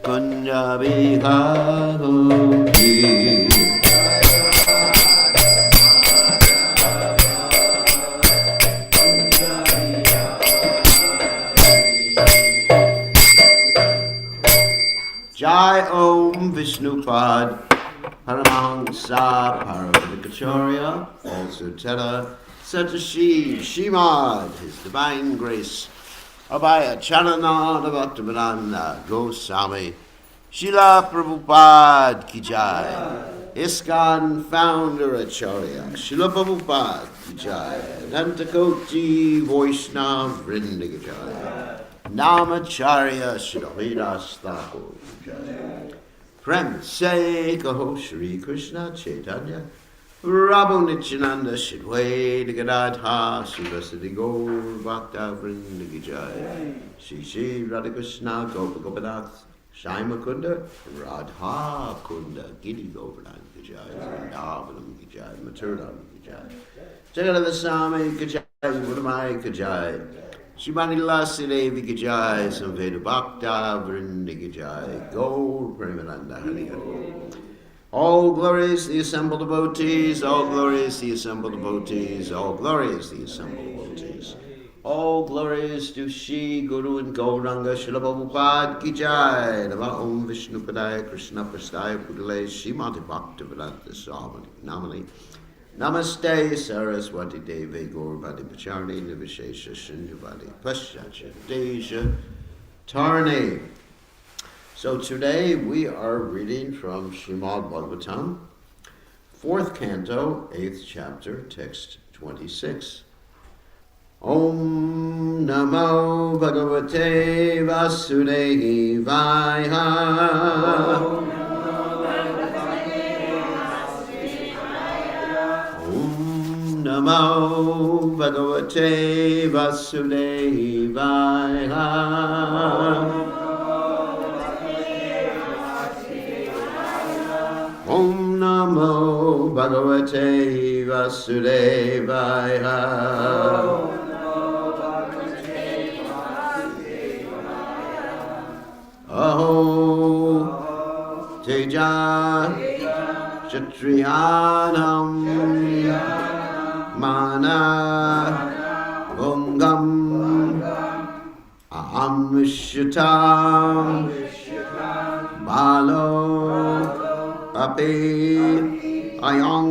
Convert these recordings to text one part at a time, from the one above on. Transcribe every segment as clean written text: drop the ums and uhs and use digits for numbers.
Kunja Bihari. Jai Om Vishnupad Paramahansa Paravidikacharya, also Teta Satashi Shimad, His Divine Grace, Abhaya Charanada Bhaktivedanta Goswami, Srila Prabhupada Ki Jai, ISKCON Founder Acharya, Srila Prabhupada Ki Jai, Anantakoti Vaishnava Vrinda Ki Jai, Namacharya Sridas Thakur. Prem se kaho Shri Krishna Chaitanya Prabhu Nityananda Shidway Gadadha Srivasati Gaur Bhakta Vrinda Ki Jai Shri Radha Krishna Gopa Gopanath Shai Mukunda Radha Kunda Giri Govardhan Ki Jai Vrindavanam Ki Jai Maturam Ki Jai Jagadavasami Ki Jai Mudamai Ki Jai Shrimati Lasi Devi Ki Jai, Samveda Bhakta Vrinda Ki Jai, Gaur Premananda Hari Hari. All glories the assembled devotees, all glories the assembled devotees, all glories the assembled devotees. All glories to Shri Guru and Gauranga Srila Prabhupada Ki Jai, Nama Om Vishnupadaya Krishna Prastaya Pudale Shrimati Bhaktivedanta Swami Namani. Namaste Saraswati Devi Gauravati Pacharni Nivishesha Shinjavati Paschacha Deja Tarni. So today we are reading from Srimad Bhagavatam, 4th canto, 8th chapter, text 26. Om Namo Bhagavate Vasudevaya. Namo Bhagavate Vasudevaya. Om Namo Bhagavate Vasudevaya. Aho Teja Kshatriyanam Mana Bhungam Amrishyatam Balo Api Ayam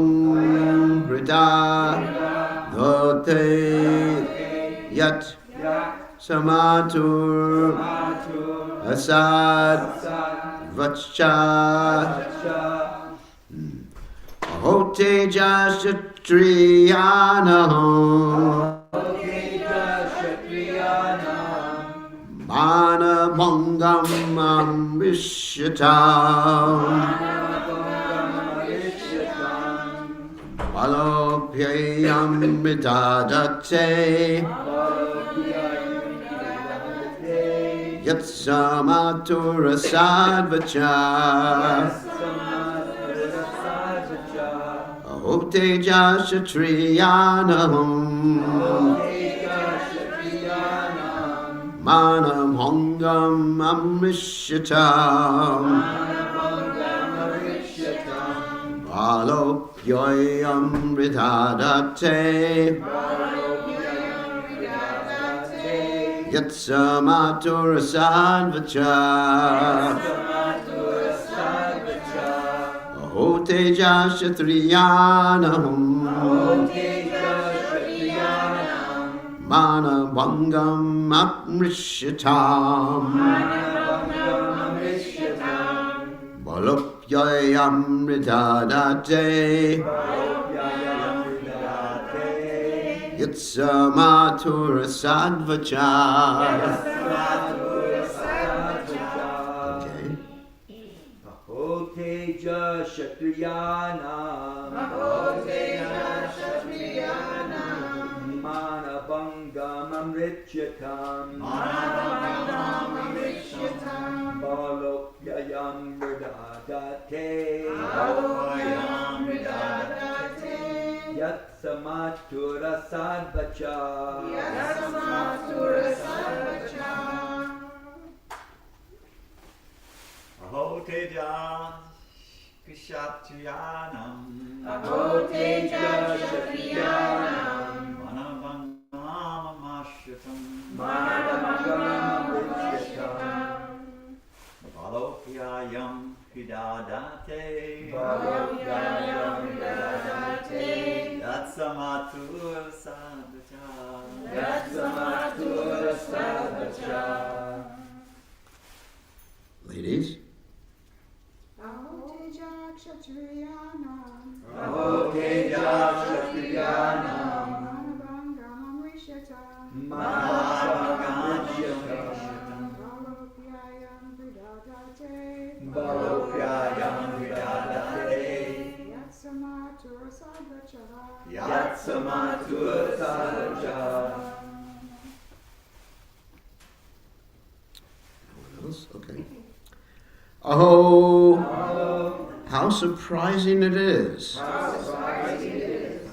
Brita Dhote Yat Samatur Asad Vacha Ahote Jashatriyanam Manabhangam Amrishyatam Balopyayam Vidadate Yatsamatura Sadvacha Ahote Jashatriyanam Manabhangam Amrishyatam Balopyayam Vidadate Yatsamatura Sadvacha Ahote Jashatriyanam Manabhangam Amrishyatam Balopyayam Vidadate Yatsamatura Sadvacha. Okay. Ahote Jashatriyanam Manabhangam Amrishyatam Balopyayam Vidadate Yatsamatura Sadvacha. Ahoteja Kshatriyanam Ahoteja Kshatriyanam Manavangamamashyakam Manavangamamashyakam Balokhyayam Hidadate Balokhyayam Hidadate Yatsamatur Sadhacha Yatsamatur Sadhacha. Ladies, Ahoteja Kshatriyanam Ahoteja Kshatriyanam Manavangam Rishatam Manavangamamashyakam Balokhyayam Vidadate Balokhyayam Hidadate Yatsamatur Sadhacha Yatsamatur Sadhacha. okay. Oh, how surprising it is.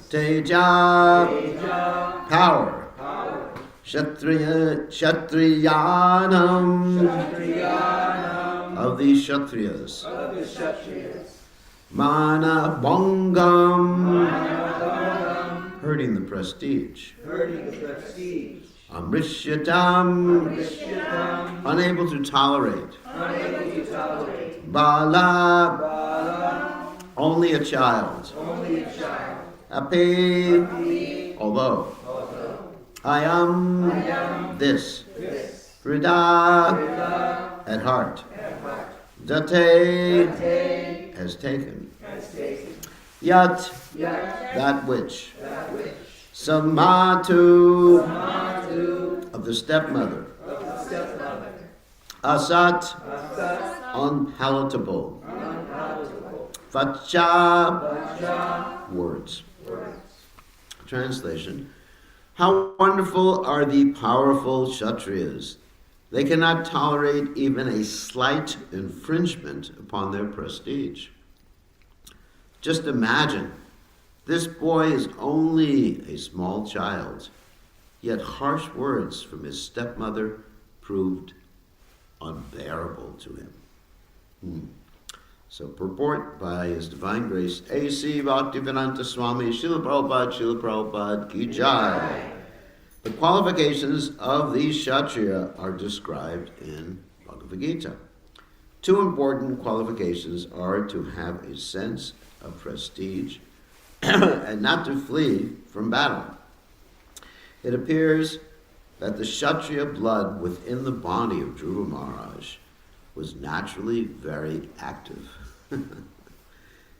Teja, power. Kshatriyanam, of the Kshatriyas. Mana bhangam, hurting the prestige. Amrishyatam, unable to tolerate. Bala, only a child. Api, although. I am this. Hrida, at heart. Date, has taken. Yat, that which. Samatu, of the stepmother. Asat, unpalatable. Vacha, words. Translation. How wonderful are the powerful Kshatriyas. They cannot tolerate even a slight infringement upon their prestige. Just imagine, this boy is only a small child, yet harsh words from his stepmother proved unbearable to him. So purport by His Divine Grace, A.C. Bhaktivedanta Swami, Srila Prabhupada, Ki Jai. The qualifications of these Kshatriya are described in Bhagavad Gita. Two important qualifications are to have a sense of prestige and not to flee from battle. It appears that the Kshatriya blood within the body of Drupa Maraj was naturally very active.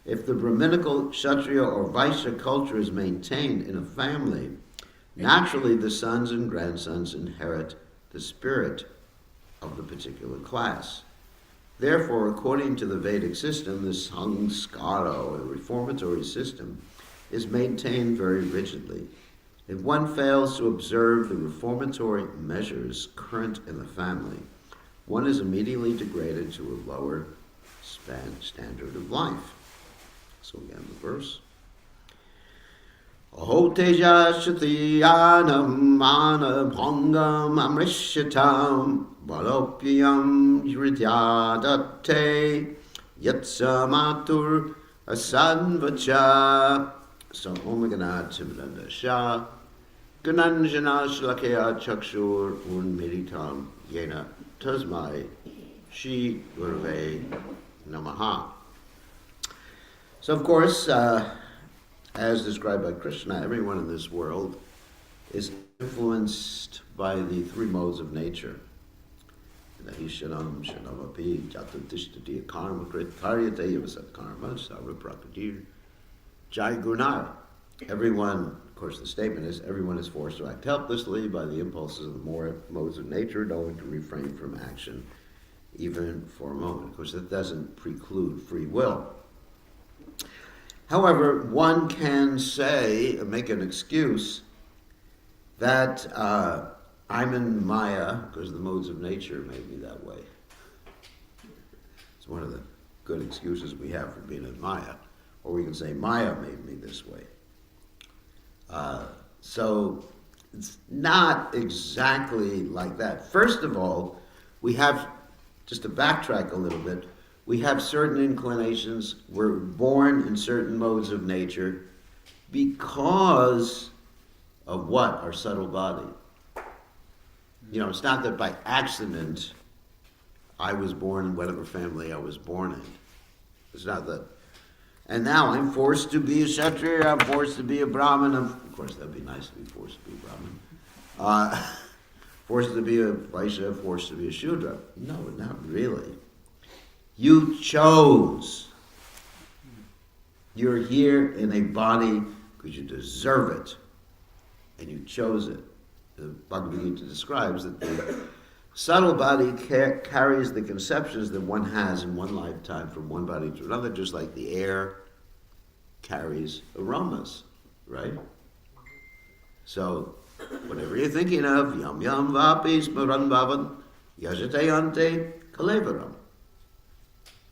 If the Brahminical, Kshatriya, or Vaishya culture is maintained in a family, naturally the sons and grandsons inherit the spirit of the particular class. Therefore, according to the Vedic system, the samskara, or reformatory system, is maintained very rigidly. If one fails to observe the reformatory measures current in the family, one is immediately degraded to a lower standard of life. So again, the verse. Ahoteja Shatiyanam Mana Bhangam Amrishyatam Balopyam Hridyadate Yatsamatur Asadvacha. So Om Ganat Simranda Shah Gananjana Shlakaya Chakshur Unmiritam Yena Tasmai Shri Gurave Namaha. So of course, as described by Krishna, everyone in this world is influenced by the three modes of nature. Nahishanam Shanavapi Jatutishtati Karma Krit Karyate Yavasat Karma Sarva Prakatir Jai Gunar. Everyone, of course the statement is, everyone is forced to act helplessly by the impulses of the more modes of nature, knowing to refrain from action even for a moment. Of course, that doesn't preclude free will. However, one can say, make an excuse, that I'm in Maya because the modes of nature made me that way. It's one of the good excuses we have for being in Maya. Or we can say, Maya made me this way. So it's not exactly like that. First of all, we have, just to backtrack a little bit, We have certain inclinations. We're born in certain modes of nature because of what? Our subtle body. You know, it's not that by accident I was born in whatever family I was born in. It's not that. And now I'm forced to be a Kshatriya, I'm forced to be a Brahmin. Of course, that'd be nice to be forced to be a Brahmin. Forced to be a Vaishya, forced to be a Shudra. No, not really. You chose. You're here in a body because you deserve it. And you chose it. The Bhagavad Gita describes that the subtle body carries the conceptions that one has in one lifetime from one body to another, just like the air carries aromas, right? So, whatever you're thinking of, yam yam vapi smaran bhavan yajatayante kalevaram.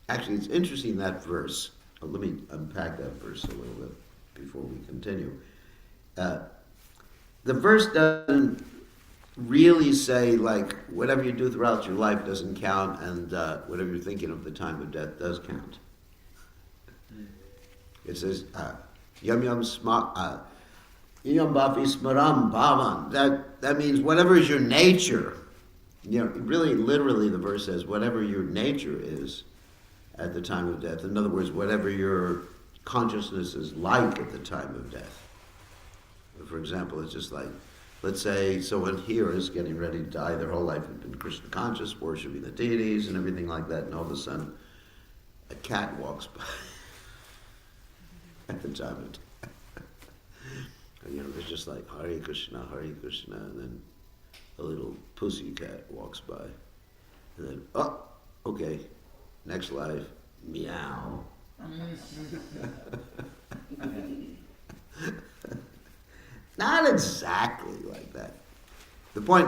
Actually, it's interesting, that verse. Let me unpack that verse a little bit before we continue. The verse doesn't really say, like, whatever you do throughout your life doesn't count, and whatever you're thinking of the time of death does count. It says, yam yam bapi smaram bhavan. That means whatever is your nature. You know, really, literally, the verse says, whatever your nature is at the time of death. In other words, whatever your consciousness is like at the time of death. For example, it's just like, let's say someone here is getting ready to die. Their whole life has been Krishna conscious, worshiping the deities and everything like that, and all of a sudden, a cat walks by at the time of death. You know, it's just like Hare Krishna, and then a little pussy cat walks by, and then, oh, okay, next life, meow. Not exactly like that. The point,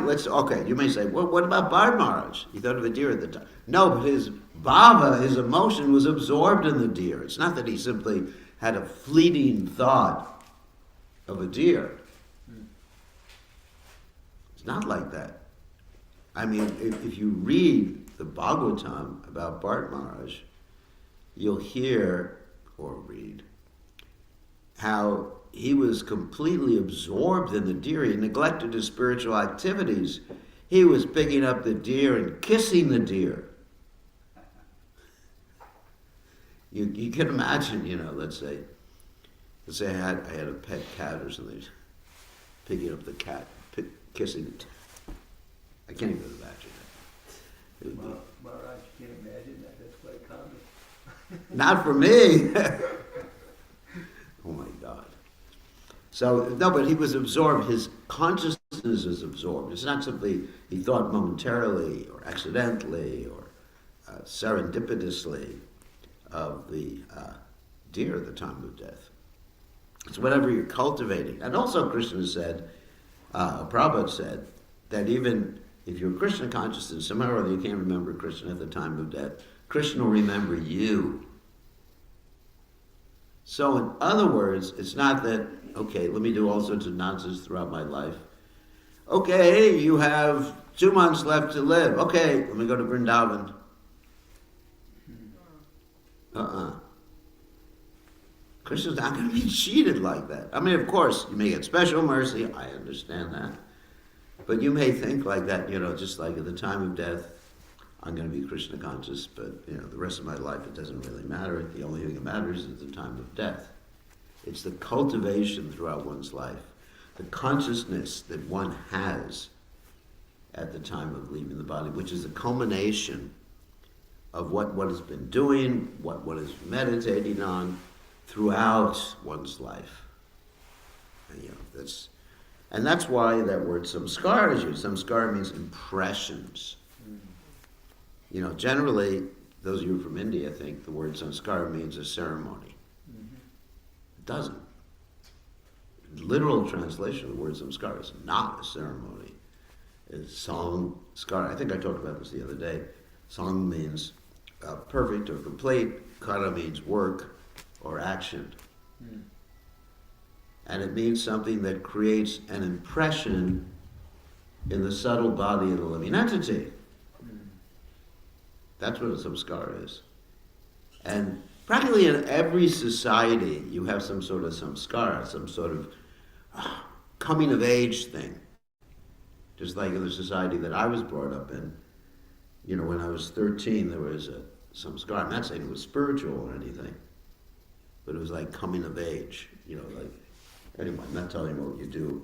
you may say, well, what about Bart Maraj? He thought of a deer at the time. No, but his bhava, his emotion, was absorbed in the deer. It's not that he simply had a fleeting thought of a deer. It's not like that. I mean, if you read the Bhagavatam about Bart Maraj, you'll hear or read how he was completely absorbed in the deer. He neglected his spiritual activities. He was picking up the deer and kissing the deer. You can imagine, you know, let's say I had a pet cat or something, picking up the cat, kissing it. I can't even imagine that. Maharaj, you can't imagine that. That's quite common. Not for me. Oh my God. So, no, but he was absorbed. His consciousness is absorbed. It's not simply he thought momentarily or accidentally or serendipitously of the deer at the time of death. It's whatever you're cultivating. And also Krishna said, Prabhupada said, that even if you're Krishna conscious and somehow or other you can't remember Krishna at the time of death, Krishna will remember you. So in other words, it's not that, okay, let me do all sorts of nonsense throughout my life. Okay, you have 2 months left to live. Okay, let me go to Vrindavan. Krishna's not going to be cheated like that. I mean, of course, you may get special mercy. I understand that. But you may think like that, you know, just like at the time of death, I'm going to be Krishna conscious, but, you know, the rest of my life, it doesn't really matter. The only thing that matters is the time of death. It's the cultivation throughout one's life, the consciousness that one has at the time of leaving the body, which is a culmination of what one has been doing, what one is meditating on throughout one's life. And, you know, that's why that word samskara is used. Samskara means impressions. You know, generally, those of you from India think the word sanskara means a ceremony. It doesn't. Literal translation of the word samskara is not a ceremony. It's samskara. I think I talked about this the other day. Sang means perfect or complete. Kara means work or action. And it means something that creates an impression in the subtle body of the living entity. That's what a samskara is. And practically in every society, you have some sort of samskara, some sort of coming of age thing. Just like in the society that I was brought up in, when I was 13, there was a samskara. I'm not saying it was spiritual or anything, but it was like coming of age. Anyway, I'm not telling you what you do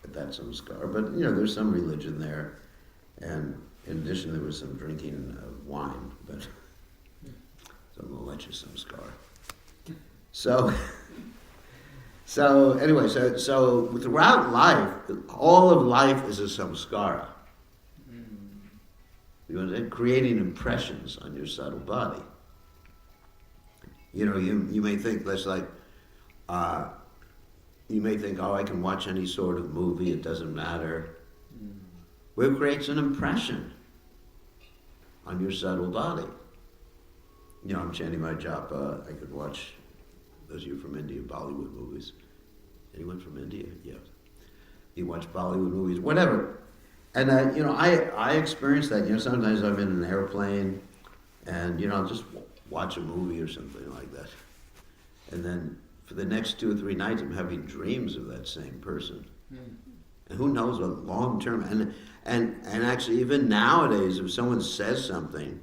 at that samskara, but there's some religion there, and in addition, there was some drinking of wine, but so I'm gonna let you samskara. So anyway, so throughout life, all of life is a samskara. You understand? Creating impressions on your subtle body. You may think that's like, you may think, oh, I can watch any sort of movie, it doesn't matter. Well, it creates an impression on your subtle body. I'm chanting my japa, I could watch, those of you from India, Bollywood movies. Anyone from India? Yeah. You watch Bollywood movies, whatever. And, I experience that. Sometimes I'm in an airplane and, I'll just watch a movie or something like that. And then for the next 2 or 3 nights, I'm having dreams of that same person. And who knows what long term. And actually, even nowadays, if someone says something,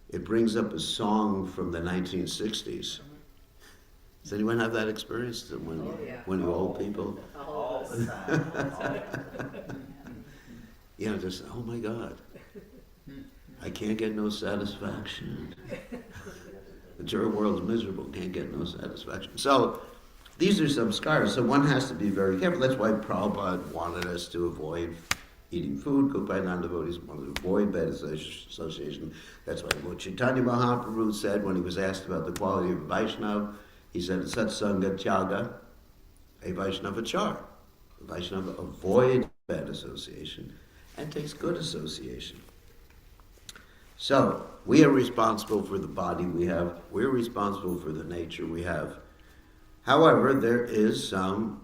it brings up a song from the 1960s. Does anyone have that experience? When you old people? All the time. Just, oh my God, I can't get no satisfaction. The third world's miserable, can't get no satisfaction. So these are some scars. So one has to be very careful. That's why Prabhupada wanted us to avoid eating food cooked by non-devotees, wanted to avoid bad association. That's why Lord Chaitanya Mahaprabhu said when he was asked about the quality of a Vaishnava, he said, Satsanga Tyaga, a Vaishnava char. A Vaishnava avoid bad association and takes good association. So, we are responsible for the body we have. We're responsible for the nature we have. However, there is some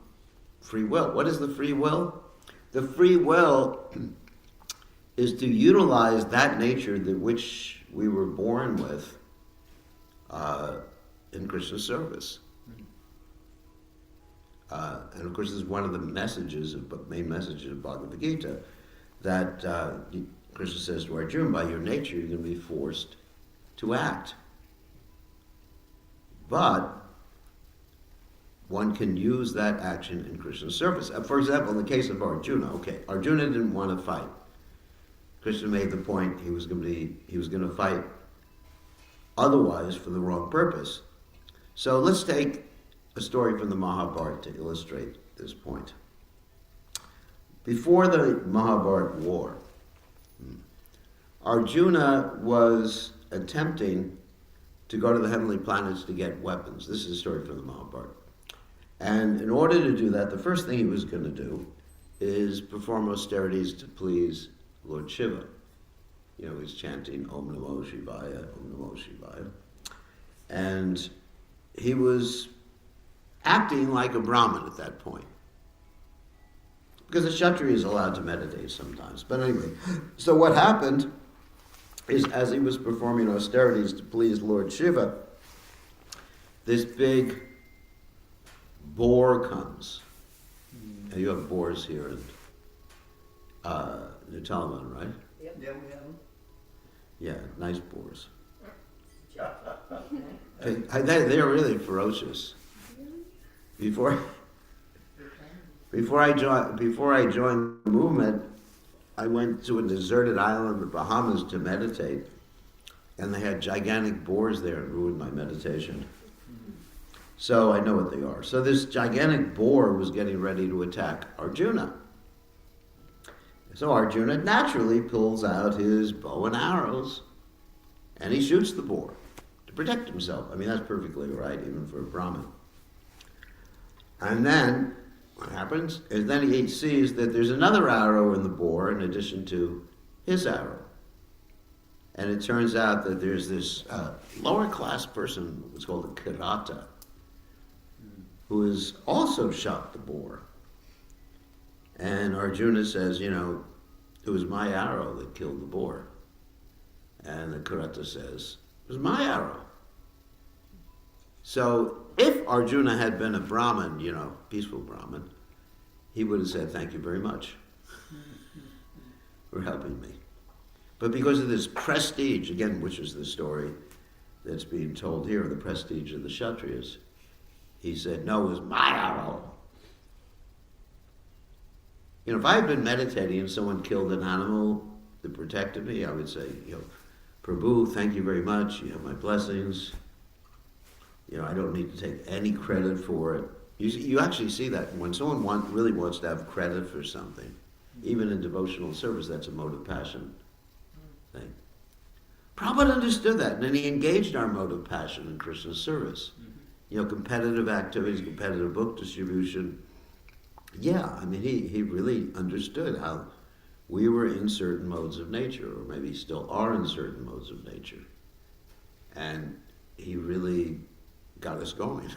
free will. What is the free will? The free will is to utilize that nature that which we were born with in Krishna's service. And of course, this is one of the messages, main messages of Bhagavad Gita, that Krishna says to Arjuna, by your nature, you're going to be forced to act. But one can use that action in Krishna's service. For example, in the case of Arjuna, Arjuna didn't want to fight. Krishna made the point he was going to fight otherwise for the wrong purpose. So let's take a story from the Mahabharata to illustrate this point. Before the Mahabharata war, Arjuna was attempting to go to the heavenly planets to get weapons. This is a story from the Mahabharata. And in order to do that, the first thing he was going to do is perform austerities to please Lord Shiva. He's chanting Om Namo Shivaya, Om Namo Shivaya. And he was acting like a Brahmin at that point. Because a Kshatriya is allowed to meditate sometimes. But anyway, so what happened is as he was performing austerities to please Lord Shiva, this big boar comes. And you have boars here in Newtown, right? Yeah, we have them. Yeah, nice boars. They're really ferocious. Before I joined the movement, I went to a deserted island in the Bahamas to meditate, and they had gigantic boars there and ruined my meditation. So I know what they are. So this gigantic boar was getting ready to attack Arjuna. So Arjuna naturally pulls out his bow and arrows, and he shoots the boar to protect himself. I mean, that's perfectly right, even for a Brahmin. And then what happens is then he sees that there's another arrow in the boar in addition to his arrow. And it turns out that there's this lower class person, what's called a kirata, who has also shot the boar. And Arjuna says, it was my arrow that killed the boar. And the kirata says, it was my arrow So if Arjuna had been a Brahmin, peaceful Brahmin, he would have said, thank you very much for helping me. But because of this prestige, again, which is the story that's being told here, the prestige of the Kshatriyas, he said, no, it was my arrow. If I had been meditating and someone killed an animal that protected me, I would say, Prabhu, thank you very much. You have my blessings. I don't need to take any credit for it. You actually see that when someone really wants to have credit for something, even in devotional service, that's a mode of passion thing. Prabhupada understood that, and then he engaged our mode of passion in Krishna's service. Competitive activities, competitive book distribution. Yeah, he really understood how we were in certain modes of nature, or maybe still are in certain modes of nature. And he really got us going.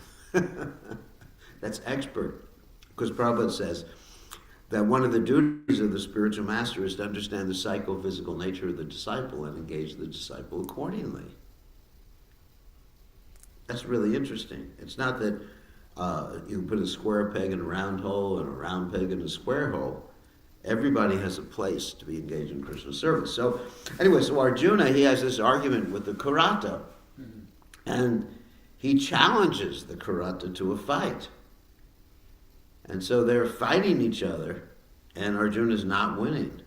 That's expert. Because Prabhupada says that one of the duties of the spiritual master is to understand the psychophysical nature of the disciple and engage the disciple accordingly. That's really interesting. It's not that you put a square peg in a round hole and a round peg in a square hole. Everybody has a place to be engaged in Krishna service. So anyway, Arjuna, he has this argument with the Karata. And he challenges the Karata to a fight. And so they're fighting each other, and Arjuna's not winning.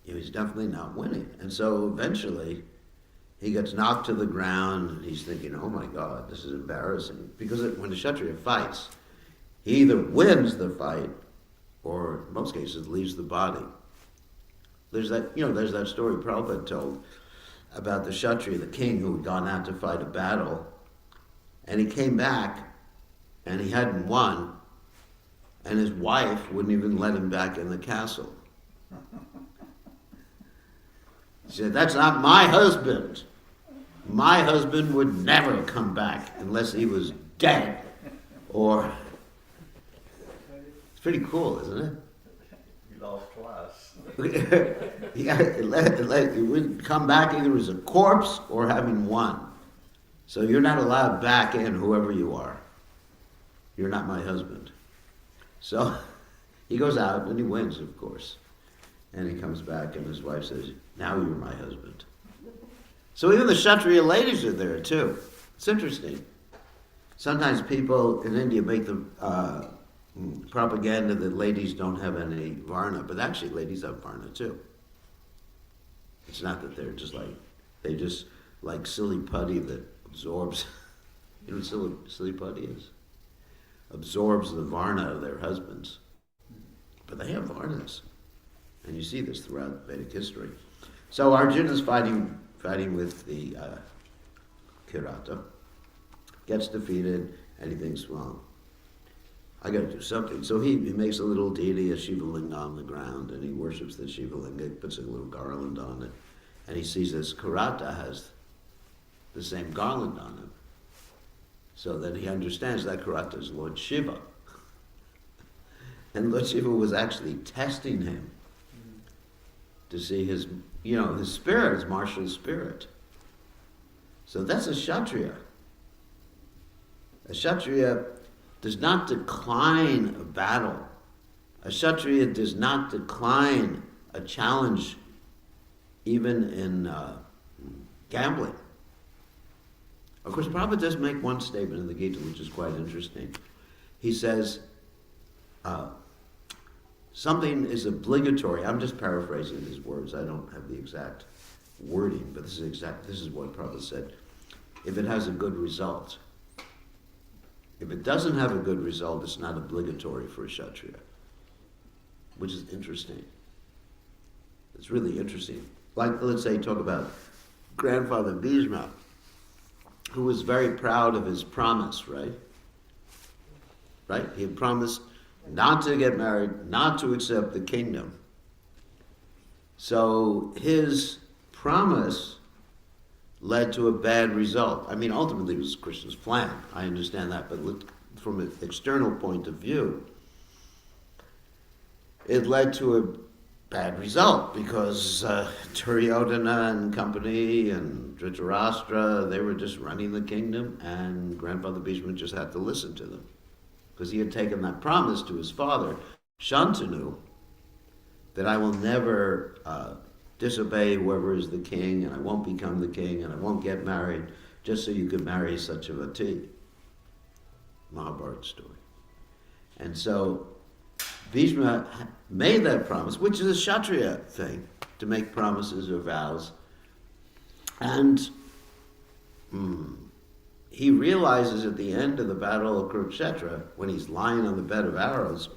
He's definitely not winning. And so eventually, he gets knocked to the ground, and he's thinking, oh my God, this is embarrassing. Because when the Kshatriya fights, he either wins the fight, or in most cases, leaves the body. There's that story Prabhupada told about the Kshatriya, the king who had gone out to fight a battle, and he came back, and he hadn't won, and his wife wouldn't even let him back in the castle. She said, that's not my husband. My husband would never come back unless he was dead. Or, it's pretty cool, isn't it? You lost twice. He would come back either as a corpse or having won. So you're not allowed back in, whoever you are. You're not my husband. So he goes out and he wins, of course. And he comes back and his wife says, now you're my husband. So even the Kshatriya ladies are there too. It's interesting. Sometimes people in India make the propaganda that ladies don't have any varna, but actually ladies have varna too. It's not that they just like silly putty that absorbs, you know what silly putty is? Absorbs the varna of their husbands. But they have varnas. And you see this throughout Vedic history. So Arjuna's fighting with the Kirata, gets defeated, and he thinks, well, I got to do something. So he makes a little deity, a Shiva Linga on the ground, and he worships the Shiva Linga, puts a little garland on it, and he sees this Kirata has the same garland on it. So then he understands that Kirata is Lord Shiva. And Lord Shiva was actually testing him to see his spirit, his martial spirit. So that's a Kshatriya. A Kshatriya does not decline a battle. A Kshatriya does not decline a challenge, even in gambling. Of course, Prabhupada does make one statement in the Gita which is quite interesting. He says, something is obligatory. I'm just paraphrasing his words. I don't have the exact wording, but this is what Prabhupada said. If it has a good result. If it doesn't have a good result, it's not obligatory for a Kshatriya. Which is interesting. It's really interesting. Like, let's say, talk about grandfather Bhishma, who was very proud of his promise, right? Right? He had promised not to get married, not to accept the kingdom. So his promise led to a bad result. I mean, ultimately it was Krishna's plan. I understand that, but from an external point of view, it led to bad result because Duryodhana and company and Dhritarashtra, they were just running the kingdom, and Grandfather Bhishma just had to listen to them because he had taken that promise to his father, Shantanu, that I will never disobey whoever is the king, and I won't become the king, and I won't get married just so you could marry such a vati. Mahabharata story. And so Bhishma made that promise, which is a Kshatriya thing, to make promises or vows. And he realizes at the end of the battle of Kurukshetra, when he's lying on the bed of arrows,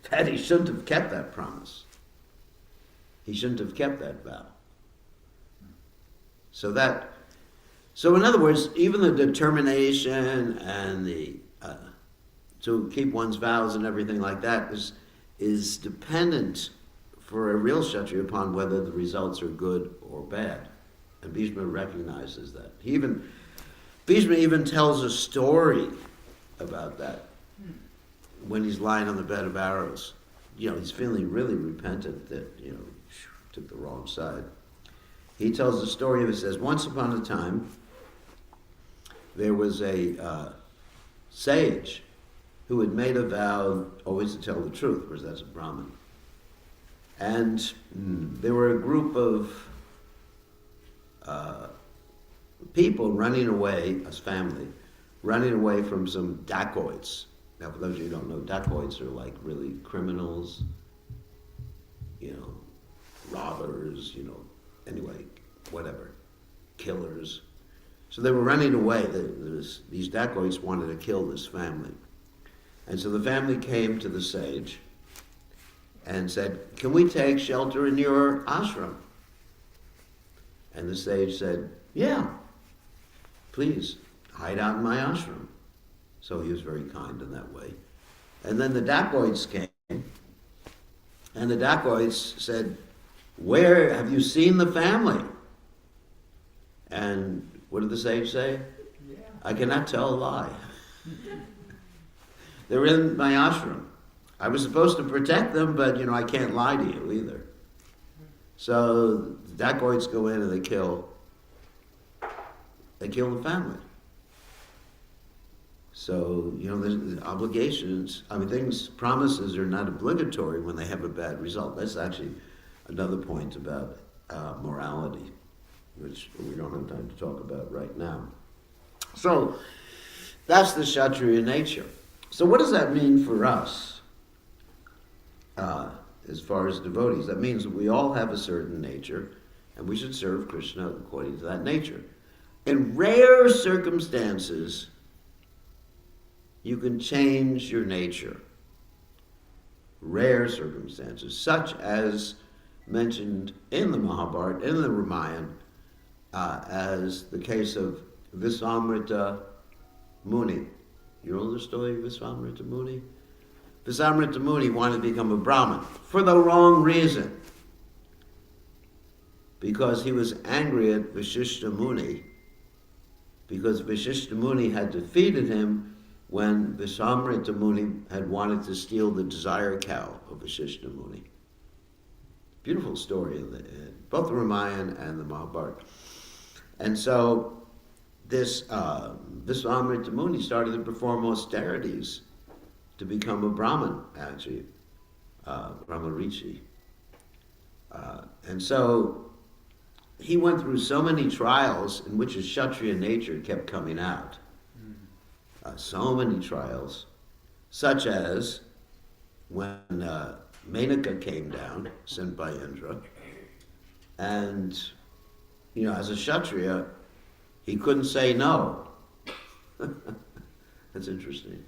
that he shouldn't have kept that promise. He shouldn't have kept that vow. So in other words, even the determination and the to keep one's vows and everything like that is dependent for a real Kshatriya upon whether the results are good or bad. And Bhishma recognizes that. Bhishma even tells a story about that when he's lying on the bed of arrows. He's feeling really repentant that, took the wrong side. He tells the story of, it says, once upon a time, there was a sage who had made a vow always to tell the truth, whereas that's a Brahman. And there were a group of people running away, as family, running away from some dacoits. Now, for those of you who don't know, dacoits are like really criminals, robbers, anyway, whatever, killers. So they were running away. These dacoits wanted to kill this family. And so the family came to the sage and said, can we take shelter in your ashram? And the sage said, yeah, please, hide out in my ashram. So he was very kind in that way. And then the dacoits came, and the dacoits said, where have you seen the family? And what did the sage say? Yeah. I cannot tell a lie. They're in my ashram. I was supposed to protect them, but I can't lie to you either. So the dacoits go in and they kill the family. So, there's obligations. Promises are not obligatory when they have a bad result. That's actually another point about morality, which we don't have time to talk about right now. So, that's the Kshatriya nature. So what does that mean for us as far as devotees? That means that we all have a certain nature, and we should serve Krishna according to that nature. In rare circumstances, you can change your nature. Rare circumstances, such as mentioned in the Mahabharata, in the Ramayana, as the case of Visamrita Muni. You know the story of Visamrita Muni? Visamrita Muni wanted to become a Brahmin for the wrong reason. Because he was angry at Vasishtha Muni, because Vasishtha Muni had defeated him when Visamrita Muni had wanted to steal the desire cow of Vasishtha Muni. Beautiful story in both the Ramayana and the Mahabharata. And so this Visamrita Muni started to perform austerities to become a Brahmin, actually, Brahmarishi. And so he went through so many trials in which his Kshatriya nature kept coming out. So many trials, such as when Menaka came down, sent by Indra, and, as a Kshatriya, he couldn't say no. That's interesting.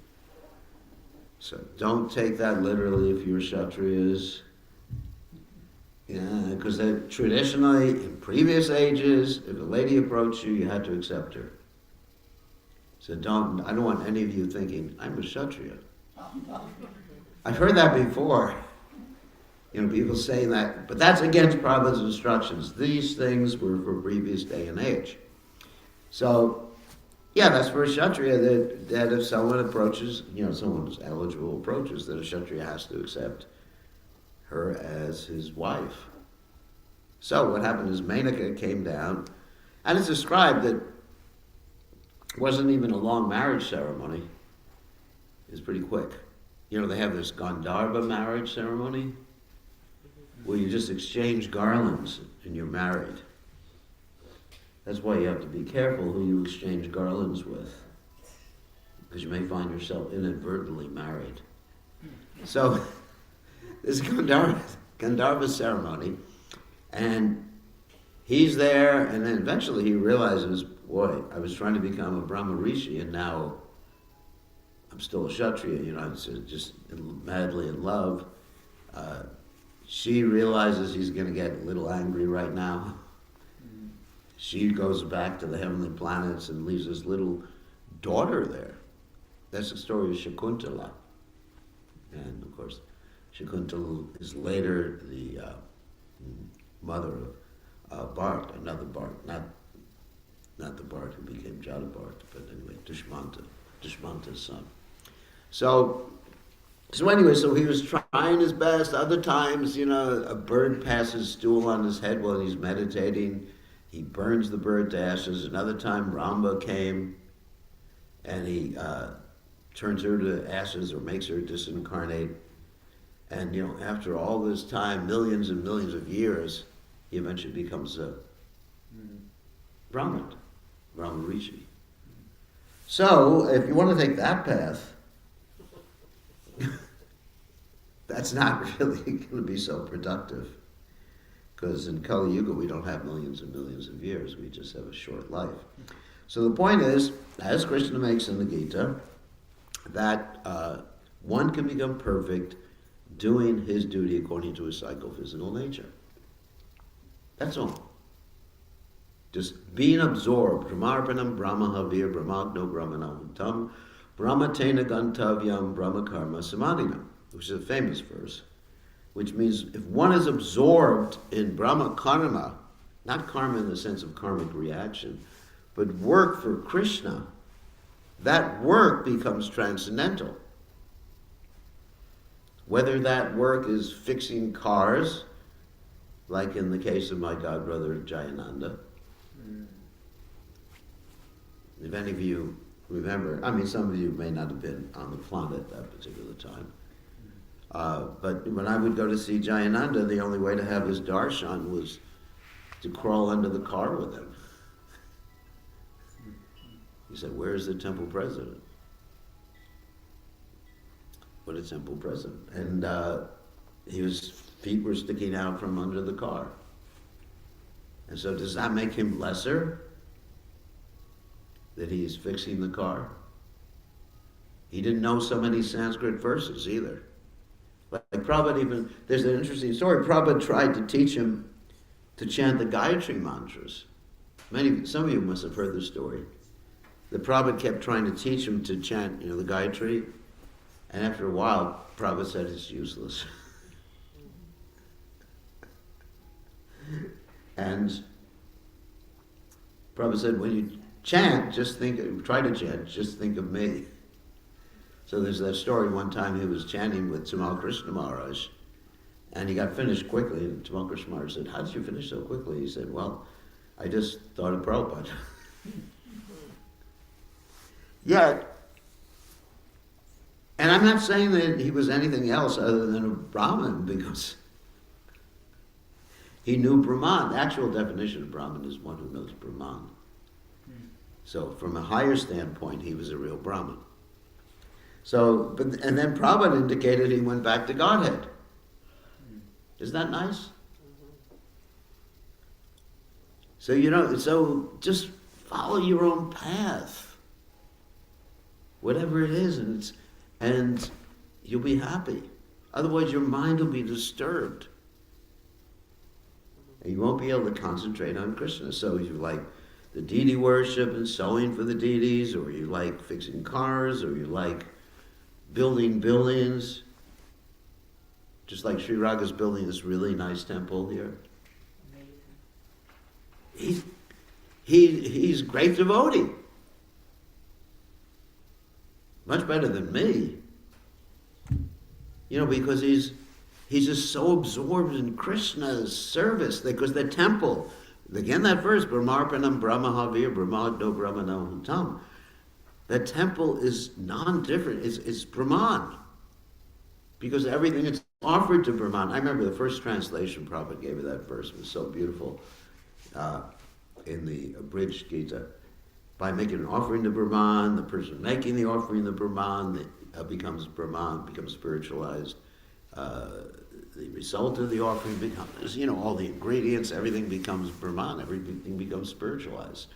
So don't take that literally if you're Kshatriyas. Yeah, because traditionally, in previous ages, if a lady approached you, you had to accept her. So I don't want any of you thinking, I'm a Kshatriya. I've heard that before. People saying that, but that's against Prabhupada's instructions. These things were for previous day and age. So, yeah, that's for a Kshatriya, that if someone approaches, someone who's eligible approaches, that a Kshatriya has to accept her as his wife. So what happened is Menaka came down, and it's described that it wasn't even a long marriage ceremony. It was pretty quick. You know, they have this Gandharva marriage ceremony where you just exchange garlands and you're married. That's why you have to be careful who you exchange garlands with, because you may find yourself inadvertently married. So this Gandharva ceremony, and he's there, and then eventually he realizes, boy, I was trying to become a Brahma Rishi, and now I'm still a Kshatriya, you know, I'm just madly in love. She realizes he's going to get a little angry right now. She goes back to the heavenly planets and leaves this little daughter there. That's the story of Shakuntala. And of course, Shakuntala is later the mother of Bart, another Bart, not the Bart who became Jada Bart, but anyway, Dushmanta's son. So anyway, so he was trying his best. Other times, you know, a bird passes stool on his head while he's meditating. He burns the bird to ashes. Another time, Ramba came, and he turns her to ashes or makes her disincarnate. And, you know, after all this time, millions and millions of years, he eventually becomes a Brahman, Brahma Rishi. So, if you want to take that path, that's not really going to be so productive. Because in Kali Yuga, we don't have millions and millions of years. We just have a short life. So the point is, as Krishna makes in the Gita, that one can become perfect doing his duty according to his psychophysical nature. That's all. Just being absorbed. Brahmarpanam brahmahavir brahmagno brahmanahutam brahmatena gantavyam brahmakarma samadhinam, which is a famous verse, which means if one is absorbed in Brahma karma, not karma in the sense of karmic reaction, but work for Krishna, that work becomes transcendental. Whether that work is fixing cars, like in the case of my godbrother Jayananda. If any of you remember, I mean, some of you may not have been on the planet at that particular time. But when I would go to see Jayananda, the only way to have his darshan was to crawl under the car with him. He said, "Where's the temple president?" What a temple president. And his feet were sticking out from under the car. And so does that make him lesser? That he's fixing the car? He didn't know so many Sanskrit verses either. Like Prabhupada even, there's an interesting story. Prabhupada tried to teach him to chant the Gayatri mantras. Some of you must have heard this story. The Prabhupada kept trying to teach him to chant, the Gayatri, and after a while, Prabhupada said it's useless. And Prabhupada said, when you chant, try to chant, just think of me. So there's that story, one time he was chanting with Tamal Krishna Maraj, and he got finished quickly, and Tamal Krishna Maraj said, "How did you finish so quickly?" He said, "Well, I just thought of Prabhupada." Yet, and I'm not saying that he was anything else other than a Brahmin, because he knew Brahman. The actual definition of Brahmin is one who knows Brahman. So from a higher standpoint, he was a real Brahmin. So, and then Prabhupada indicated he went back to Godhead. Isn't that nice? So, so just follow your own path. Whatever it is, and you'll be happy. Otherwise, your mind will be disturbed. And you won't be able to concentrate on Krishna. So you like the deity worship and sewing for the deities, or you like fixing cars, or you like building buildings. Just like Sri Raga's building this really nice temple here. He's a great devotee. Much better than me. Because he's he's just so absorbed in Krishna's service because the temple, again that verse, Brahmarpanam Brahmahavir Brahmagno Brahmano Hutam, the temple is non-different. It's Brahman. Because everything is offered to Brahman. I remember the first translation Prabhupada gave of that verse. It was so beautiful in the abridged Gita. By making an offering to Brahman, the person making the offering to Brahman becomes Brahman, becomes spiritualized. The result of the offering becomes, all the ingredients, everything becomes Brahman, everything becomes spiritualized.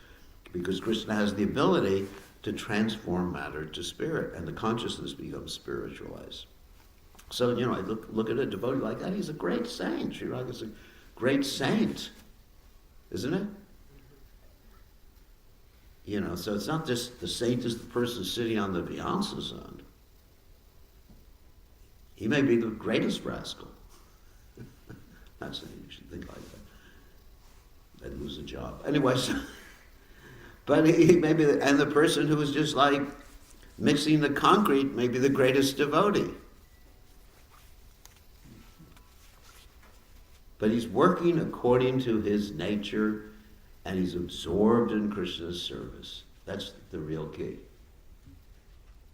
Because Krishna has the ability to transform matter to spirit, and the consciousness becomes spiritualized. So, I look at a devotee like that, he's a great saint. Sri Radha's a great saint, isn't it? So it's not just the saint is the person sitting on the Vyamsasana. He may be the greatest rascal. Not saying you should think like that. I'd lose a job. Anyway, but he may be, and the person who is just like mixing the concrete may be the greatest devotee. But he's working according to his nature, and he's absorbed in Krishna's service. That's the real key.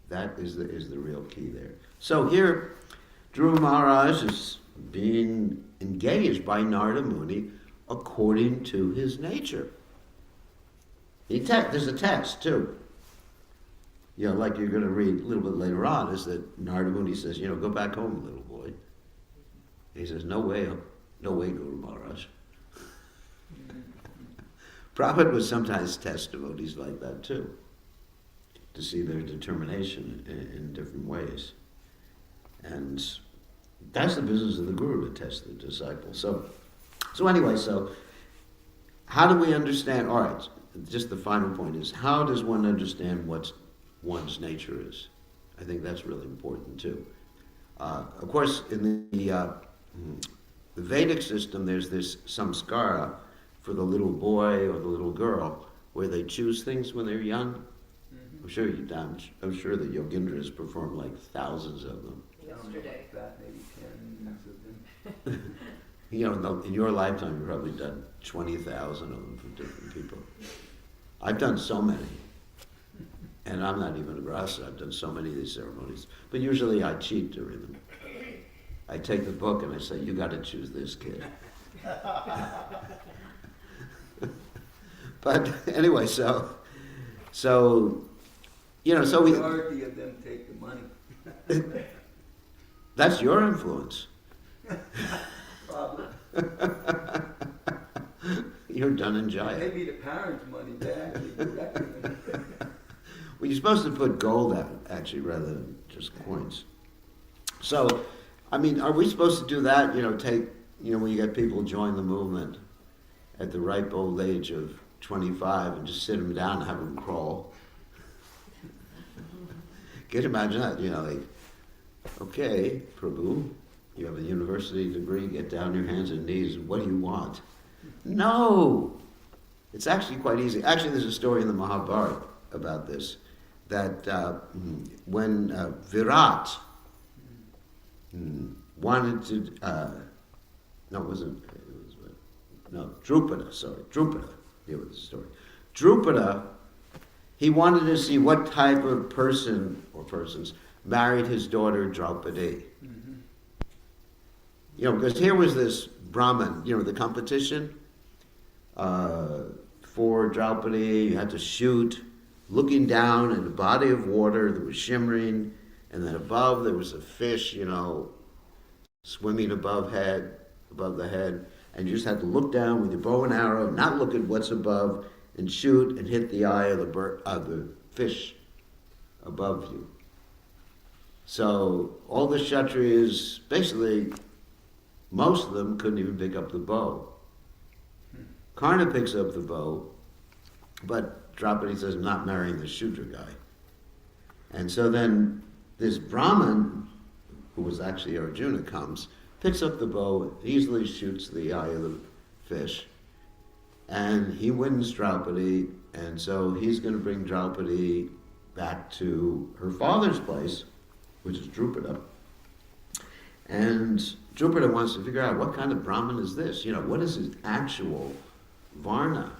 That is the real key there. So here, Dhruva Maharaj is being engaged by Narada Muni according to his nature. There's a test too. Like you're going to read a little bit later on, is that Narada Muni says, go back home, little boy. He says, no way, Guru Maharaj. Prabhupada would sometimes test devotees like that too, to see their determination in different ways. And that's the business of the Guru, to test the disciple. So anyway, how do we understand, all right, just the final point is, how does one understand what one's nature is? I think that's really important too. Of course, in the Vedic system, there's this samskara for the little boy or the little girl, where they choose things when they're young. Mm-hmm. I'm sure the Yogindras perform like thousands of them. Yesterday. That maybe 10 of them. In your lifetime, you've probably done 20,000 of them for different people. I've done so many. And I'm not even a grasa. I've done so many of these ceremonies. But usually I cheat during them. I take the book and I say, you got to choose this kid. But anyway, so we... Majority of them take the money. That's your influence. Probably. You're done in Jaya. Maybe the parents' money, they actually collect them. Well, you're supposed to put gold out, actually, rather than just coins. So, are we supposed to do that? When you get people join the movement at the ripe old age of 25 and just sit them down and have them crawl. Can you imagine that? Okay, Prabhu, you have a university degree, get down on your hands and knees, what do you want? No! It's actually quite easy. Actually, there's a story in the Mahabharata about this, that when Virat wanted to, Drupada, deal with the story. Drupada, he wanted to see what type of person or persons married his daughter Draupadi. Mm-hmm. Because here was this Brahman, the competition for Draupadi. You had to shoot, looking down in a body of water that was shimmering, and then above there was a fish, swimming above the head, and you just had to look down with your bow and arrow, not look at what's above, and shoot and hit the eye of the fish above you. So all the Kshatriyas, basically, most of them couldn't even pick up the bow. Karna picks up the bow, but Draupadi says, I'm not marrying the Shudra guy. And so then this Brahman, who was actually Arjuna, comes, picks up the bow, easily shoots the eye of the fish, and he wins Draupadi, and so he's going to bring Draupadi back to her father's place, which is Drupada. And Drupa wants to figure out what kind of Brahman is this? What is his actual Varna?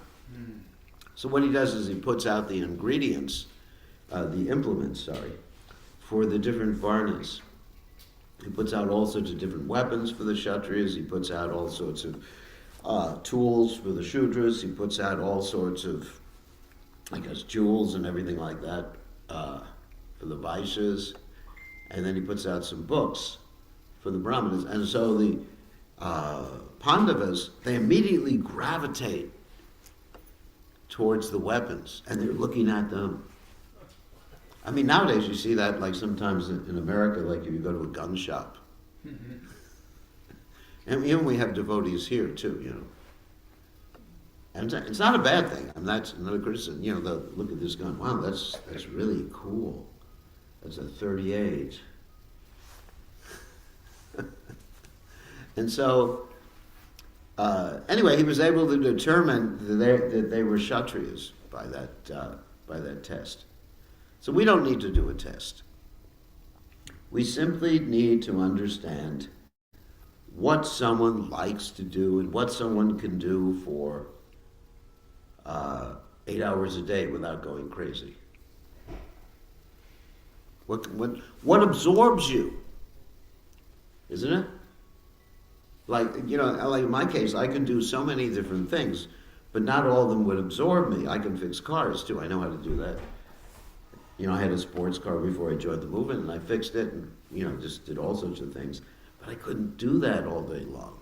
So what he does is he puts out the ingredients, the implements, for the different Varnas. He puts out all sorts of different weapons for the Kshatriyas. He puts out all sorts of tools for the Shudras. He puts out all sorts of, jewels and everything like that for the Vaishyas. And then he puts out some books for the Brahmanas. And so the Pandavas, they immediately gravitate towards the weapons, and they're looking at them. I mean, nowadays you see that, sometimes in America, if you go to a gun shop. And even we have devotees here too, And it's not a bad thing. I mean, that's another criticism. They'll look at this gun. Wow, that's really cool. That's a 38. And so, anyway, he was able to determine that they were Kshatriyas by that test. So we don't need to do a test. We simply need to understand what someone likes to do and what someone can do for 8 hours a day without going crazy. What absorbs you, isn't it? Like in my case, I can do so many different things, but not all of them would absorb me. I can fix cars too. I know how to do that. I had a sports car before I joined the movement, and I fixed it, and just did all sorts of things. But I couldn't do that all day long.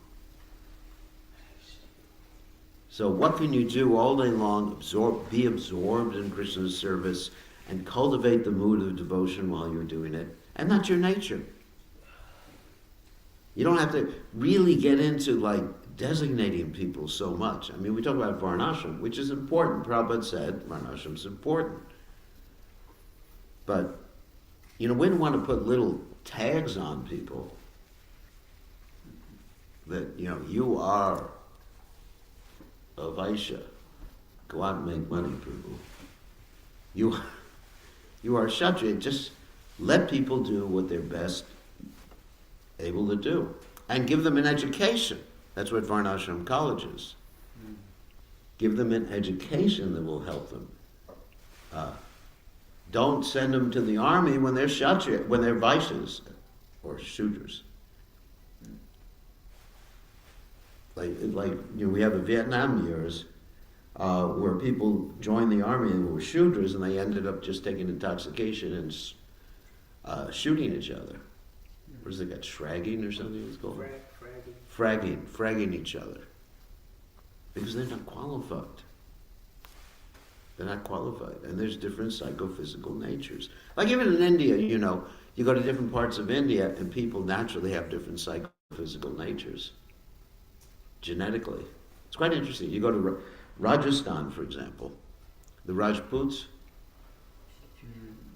So what can you do all day long? Be absorbed in Krishna's service and cultivate the mood of devotion while you're doing it. And that's your nature. You don't have to really get into designating people so much. I mean, we talk about Varnashram, which is important. Prabhupada said Varnashram is important. But, we don't want to put little tags on people that, you are a Vaishya. Go out and make money, Prabhu. You are Kshatriya. Just let people do what they're best able to do. And give them an education. That's what Varnashram college is. Give them an education that will help them. Don't send them to the army when they're Kshatriya, when they're Vaishyas or Shudras. We have the Vietnam years where people joined the army and were Shudras, and they ended up just taking intoxication and shooting each other. What is it got? Shragging or something it's called? Fragging each other. Because they're not qualified. They're not qualified. And there's different psychophysical natures. Like even in India, you go to different parts of India and people naturally have different psychophysical natures. Genetically. It's quite interesting. You go to Rajasthan, for example, the Rajputs,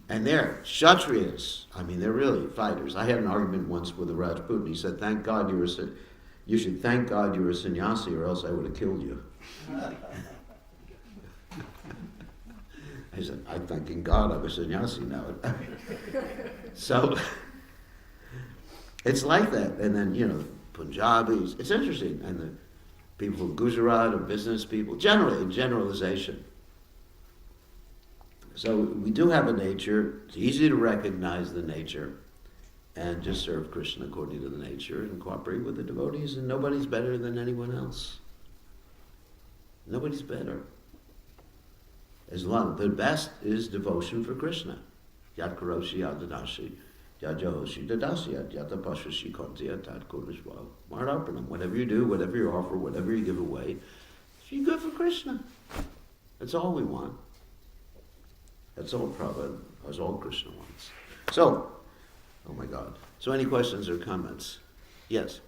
and they're Kshatriyas. I mean, they're really fighters. I had an argument once with a Rajput, and he said, "Thank God you should thank God you're a sannyasi, or else I would have killed you." I said, "I'm thanking God I'm a sannyasi now." So it's like that. And then, Punjabis, it's interesting. And the people from Gujarat are business people, generally, generalization. So we do have a nature. It's easy to recognize the nature and just serve Krishna according to the nature and cooperate with the devotees, and nobody's better than anyone else. Nobody's better. The best is devotion for Krishna. Yat karoshi yat dadashi, yat jahoshi dadasi, yat tapashashi konti tat kurishwa. Mararpanam. Whatever you do, whatever you offer, whatever you give away, you good for Krishna. That's all we want. That's all Prabhupada, that's all Krishna wants. So, oh my God. So any questions or comments? Yes?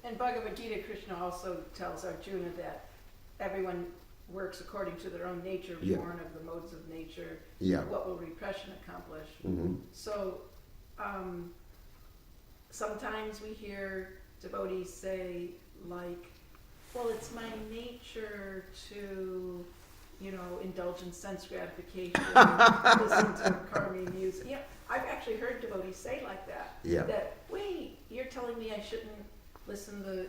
In Bhagavad Gita, Krishna also tells Arjuna that everyone works according to their own nature, born of the modes of nature. Yeah. What will repression accomplish? Mm-hmm. So, sometimes we hear devotees say, well, it's my nature to indulge in sense gratification, listen to calming music. Yeah, I've actually heard devotees say like that. Yeah. That, wait, you're telling me I shouldn't listen to,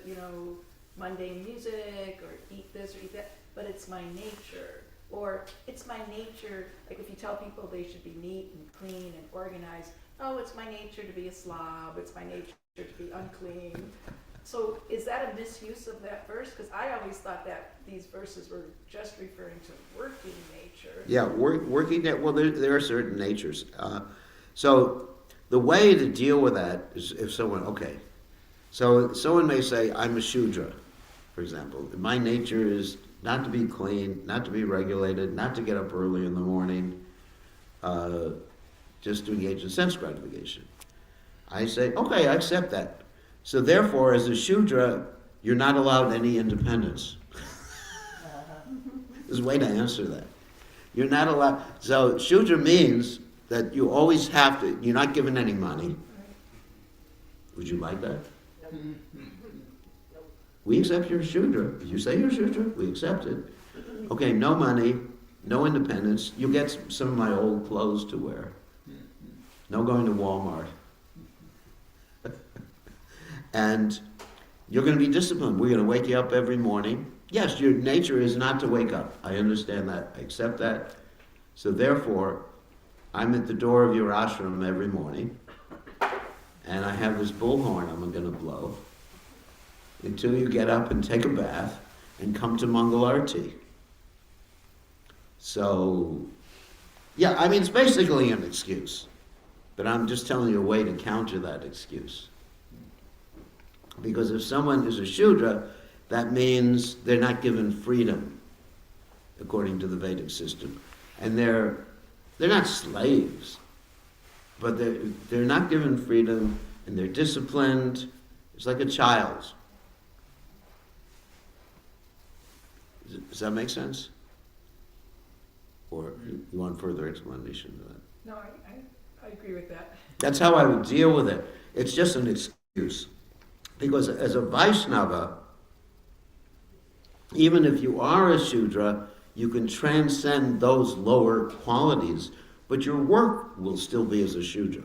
mundane music or eat this or eat that, but it's my nature. Or it's my nature, like if you tell people they should be neat and clean and organized, oh, it's my nature to be a slob, it's my nature to be unclean. So is that a misuse of that verse? Because I always thought that these verses were just referring to working nature. Yeah, working that. Well, there are certain natures. So the way to deal with that is if someone may say, I'm a Shudra, for example. My nature is not to be clean, not to be regulated, not to get up early in the morning, just to engage in sense gratification. I say, okay, I accept that. So therefore, as a Shudra, you're not allowed any independence. There's a way to answer that. You're not allowed. So Shudra means that you always have to, you're not given any money. Would you like that? We accept you're a Shudra. You say you're a Shudra, we accept it. Okay, no money, no independence. You get some of my old clothes to wear. No going to Walmart. And you're going to be disciplined. We're going to wake you up every morning. Yes, your nature is not to wake up. I understand that. I accept that. So therefore, I'm at the door of your ashram every morning, and I have this bullhorn I'm going to blow until you get up and take a bath and come to Mangal Arati. So, yeah, I mean, it's basically an excuse. But I'm just telling you a way to counter that excuse. Because if someone is a Shudra, that means they're not given freedom, according to the Vedic system. And they're not slaves, but they're not given freedom, and they're disciplined. It's like a child. Does that make sense? Or you want further explanation of that? No, I agree with that. That's how I would deal with it. It's just an excuse. Because as a Vaishnava, even if you are a Shudra, you can transcend those lower qualities, but your work will still be as a Shudra.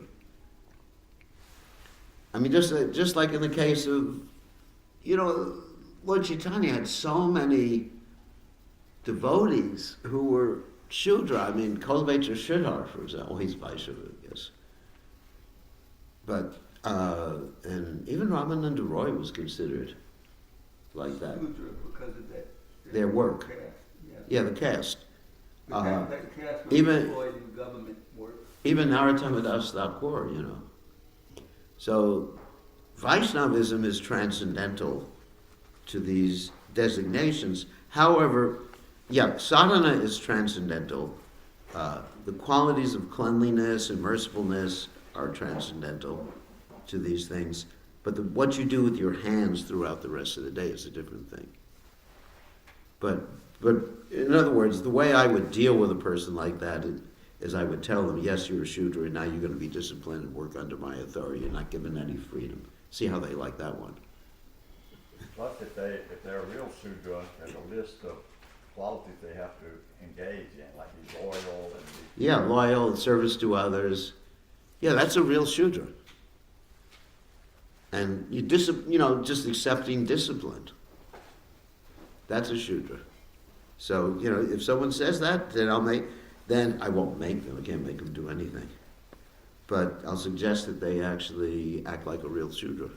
I mean, just like in the case of, Lord Chaitanya had so many devotees who were Shudra. I mean, Kolvecha Sridhar, for example, he's Vaishnava, yes. But, and even Ramananda Roy was considered like that. Sudra because of that. Their work. Caste, Yeah, the caste. That caste was even- employed in government work. Even Narottama Das Thakur, So, Vaishnavism is transcendental to these designations. However, sadhana is transcendental. The qualities of cleanliness and mercifulness are transcendental to these things. But what you do with your hands throughout the rest of the day is a different thing. But in other words, the way I would deal with a person like that is I would tell them, yes, you're a Shudra, and now you're going to be disciplined and work under my authority. You're not given any freedom. See how they like that one. Plus, if they're a real Sudra, there's a list of qualities they have to engage in, like be loyal and be... Yeah, loyal, service to others. Yeah, that's a real Shudra. And just accepting discipline. That's a Shudra. So, if someone says that, then I won't make them. I can't make them do anything. But I'll suggest that they actually act like a real Shudra.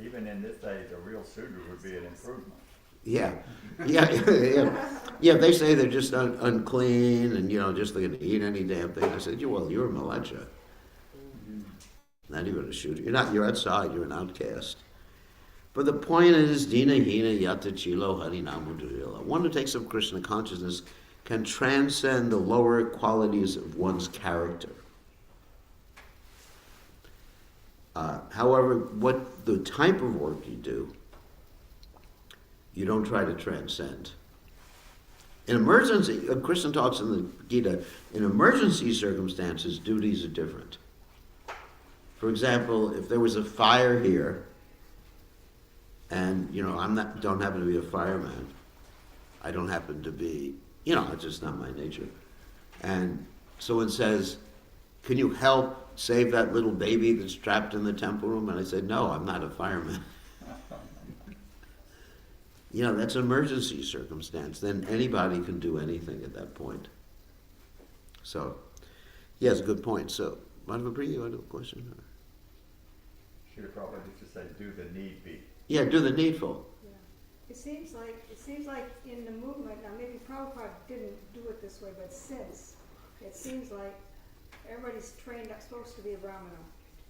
Even in this age, a real Sudra would be an improvement. Yeah. If they say they're just unclean and, just going to eat any damn thing, I said, well, you're a Malacha. Not even a Shudra. You're outside, you're an outcast. But the point is, Dina Hina Yata Chilo Harinamudurila. One who takes up Krishna consciousness can transcend the lower qualities of one's character. However, what the type of work you do, you don't try to transcend. In emergency, Krishna talks in the Gita, in emergency circumstances, duties are different. For example, if there was a fire here, and I don't happen to be a fireman, I don't happen to be, it's just not my nature. And someone says, can you help save that little baby that's trapped in the temple room? And I said, no, I'm not a fireman. That's an emergency circumstance. Then anybody can do anything at that point. So, yes, good point. So, Madhava, you had a question? Should have probably just say, do the need be. Yeah, do the needful. Yeah. It seems like in the movement, now maybe Prabhupada didn't do it this way, but since, it seems like everybody's trained up supposed to be a Brahmana.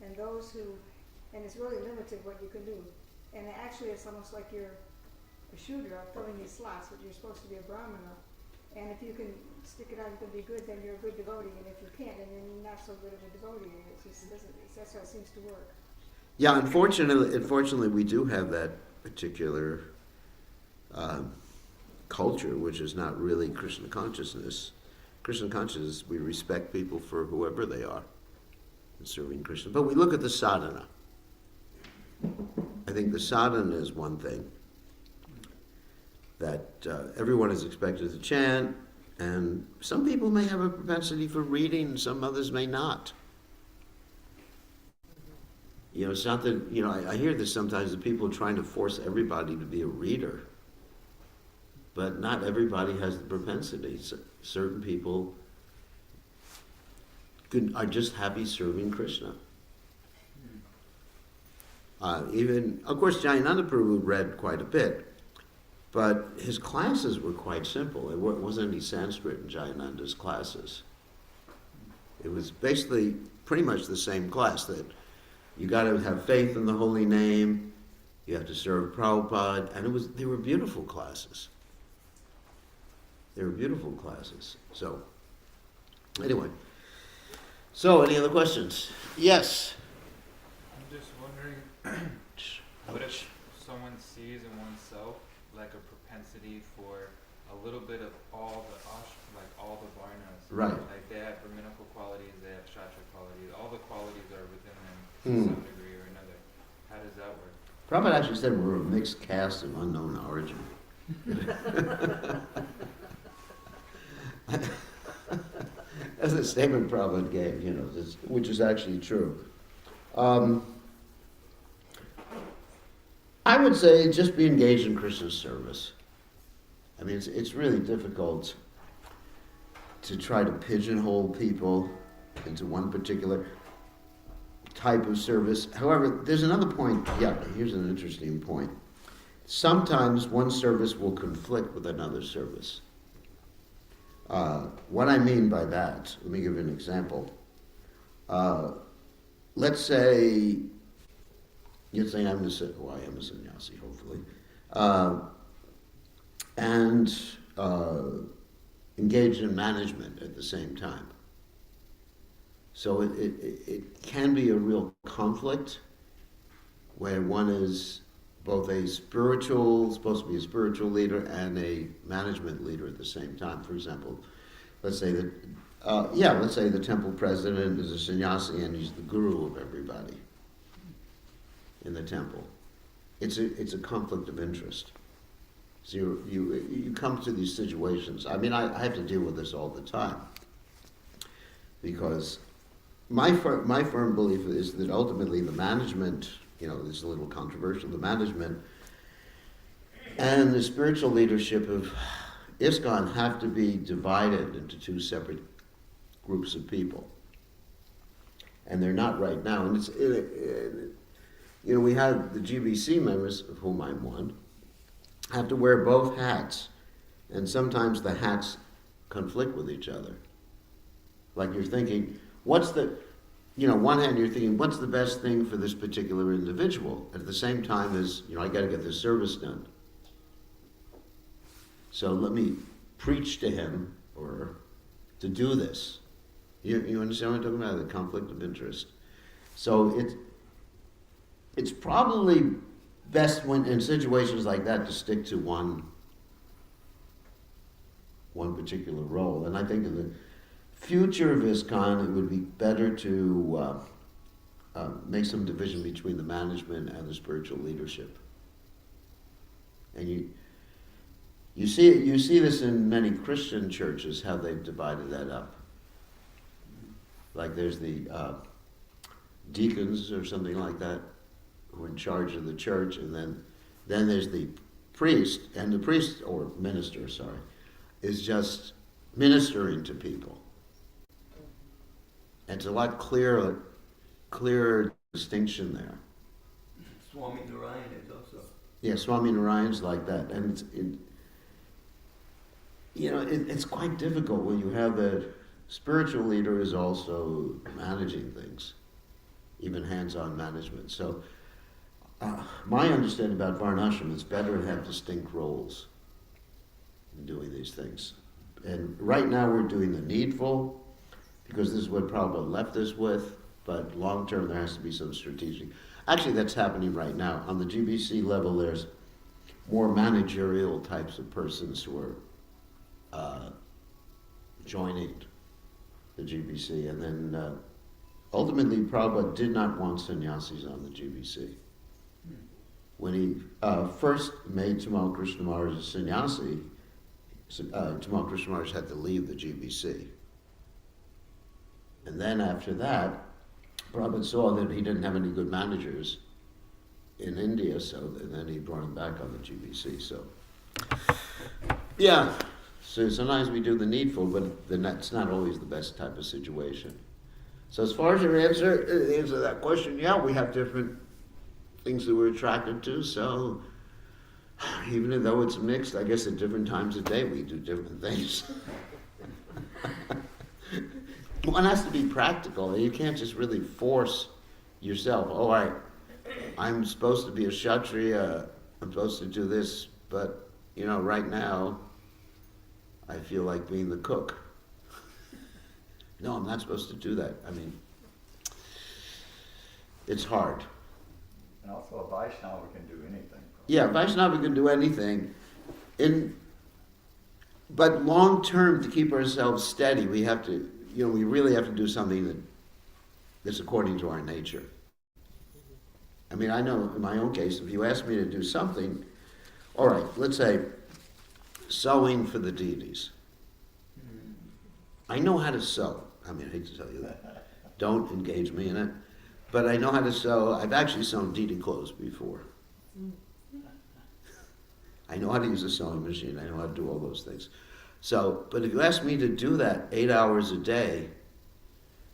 And and it's really limited what you can do. And actually it's almost like you're a Sudra filling these slots, but you're supposed to be a Brahmana. And if you can stick it out, you can be good, then you're a good devotee. And if you can't, then you're not so good of a devotee. That's how it seems to work. Yeah, unfortunately, we do have that particular culture, which is not really Krishna consciousness. Krishna consciousness, we respect people for whoever they are in serving Krishna. But we look at the sadhana. I think the sadhana is one thing that everyone is expected to chant, and some people may have a propensity for reading, and some others may not. It's not that, I hear this sometimes, that people are trying to force everybody to be a reader. But not everybody has the propensity. Certain people are just happy serving Krishna. Of course, Jayananda Prabhu read quite a bit, but his classes were quite simple. It wasn't any Sanskrit in Jayananda's classes. It was basically pretty much the same class, that you got to have faith in the holy name, you have to serve Prabhupada, and they were beautiful classes. They were beautiful classes. So, anyway. So, any other questions? Yes. I'm just wondering, what if someone sees in oneself like a propensity for a little bit of all the varnas? Right. Like they have brahminical qualities, they have kshatriya qualities. All the qualities are within them to some degree or another. How does that work? Prabhupada actually said we're a mixed caste of unknown origin. That's a statement Prabhupada gave, which is actually true. I would say just be engaged in Krishna's service. I mean, it's really difficult to try to pigeonhole people into one particular type of service. However, there's another point. Yeah, here's an interesting point. Sometimes one service will conflict with another service. What I mean by that, let me give you an example. Let's say I'm a sannyasi, hopefully, and engaged in management at the same time. So it can be a real conflict where one is both supposed to be a spiritual leader and a management leader at the same time. For example, let's say the temple president is a sannyasi and he's the guru of everybody in the temple. It's a conflict of interest. So you come to these situations. I mean, I have to deal with this all the time because my firm belief is that ultimately the management, this is a little controversial, the management and the spiritual leadership of ISKCON have to be divided into two separate groups of people. And they're not right now. And we have the GBC members, of whom I'm one, have to wear both hats. And sometimes the hats conflict with each other. Like you're thinking, one hand you're thinking, what's the best thing for this particular individual? At the same time as, I got to get this service done. So let me preach to him or to do this. You understand what I'm talking about? The conflict of interest. So it's probably best when in situations like that to stick to one particular role. And I think in the future of ISKCON, it would be better to make some division between the management and the spiritual leadership. And You see this in many Christian churches, how they've divided that up. Like there's the deacons or something like that who are in charge of the church, and then there's the priest, and the priest, or minister, sorry, is just ministering to people. And it's a lot clearer distinction there. Swami Narayan is also. Yeah, Swami Narayan's like that, and it's quite difficult when you have a spiritual leader is also managing things, even hands-on management. So my understanding about Varnashram, it's better to have distinct roles in doing these things. And right now we're doing the needful, because this is what Prabhupada left us with, but long term there has to be some strategic. Actually, that's happening right now. On the GBC level, there's more managerial types of persons who are joining the GBC. And then ultimately, Prabhupada did not want sannyasis on the GBC. When he first made Tamal Krishna Maharaj a sannyasi, Tamal Krishna Maharaj had to leave the GBC. And then after that, Prabhupada saw that he didn't have any good managers in India, so then he brought him back on the GBC. So, yeah, so sometimes we do the needful, but then that's not always the best type of situation. So as far as your answer to that question, yeah, we have different things that we're attracted to, so even though it's mixed, I guess at different times of day we do different things. One has to be practical. You can't just really force yourself. Oh, I'm supposed to be a Kshatriya, I'm supposed to do this, but, right now, I feel like being the cook. No, I'm not supposed to do that. I mean, it's hard. And also a Vaishnava can do anything. Yeah, Vaishnava can do anything. But long term, to keep ourselves steady, we have to, we really have to do something that's according to our nature. I mean, I know in my own case, if you ask me to do something, all right, let's say sewing for the deities. I know how to sew. I mean, I hate to tell you that. Don't engage me in it. But I know how to sew. I've actually sewn deity clothes before. I know how to use a sewing machine. I know how to do all those things. So, but if you ask me to do that 8 hours a day,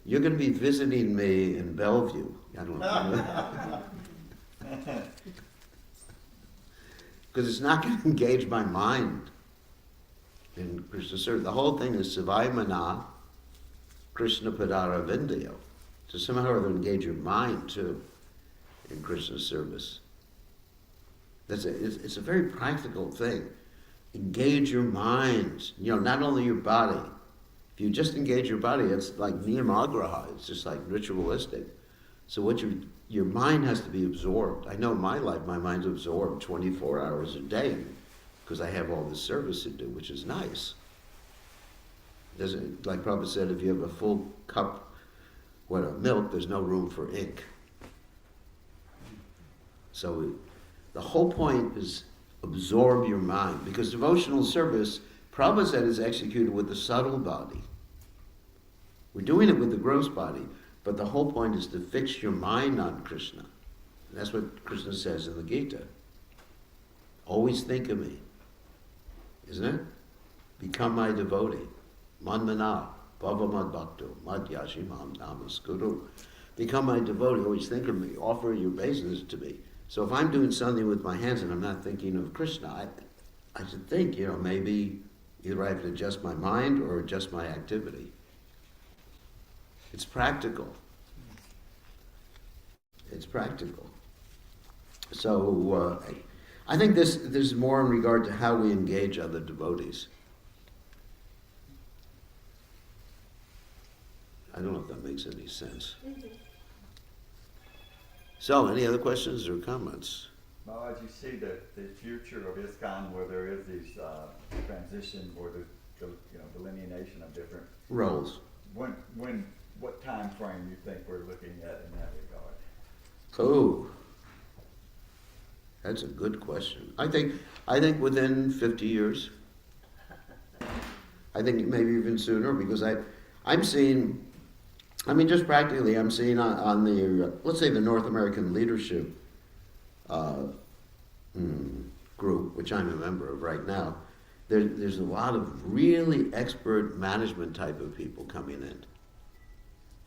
you're going to be visiting me in Bellevue. I don't know. Because it's not going to engage my mind in Krishna service. The whole thing is Savai Mana, Krishna Padara Vindyo. To somehow or other engage your mind too in Krishna's service. It's a very practical thing. Engage your mind, not only your body. If you just engage your body, it's like niyamagraha, it's just like ritualistic. So your mind has to be absorbed. I know in my life, my mind's absorbed 24 hours a day because I have all this service to do, which is nice. Like Prabhupada said, if you have a full cup of milk, there's no room for ink. So the whole point is absorb your mind, because devotional service, Prabhupada said, is executed with the subtle body. We're doing it with the gross body, but the whole point is to fix your mind on Krishna. And that's what Krishna says in the Gita. Always think of me. Isn't it? Become my devotee. Manmana, bhava mad bhakto, mad yashimam namas guru. Become my devotee. Always think of me. Offer your obeisance to me. So if I'm doing something with my hands and I'm not thinking of Krishna, I should think, maybe either I have to adjust my mind or adjust my activity. It's practical. It's practical. So I think this is more in regard to how we engage other devotees. I don't know if that makes any sense. So, any other questions or comments? Maharaj, you see the future of ISKCON where there is these transition or the delineation of different Roles. What time frame you think we're looking at in that regard? Oh. That's a good question. I think within 50 years. I think maybe even sooner, because I'm seeing, I mean, just practically, I'm seeing on the, let's say the North American leadership group, which I'm a member of right now, there's a lot of really expert management type of people coming in.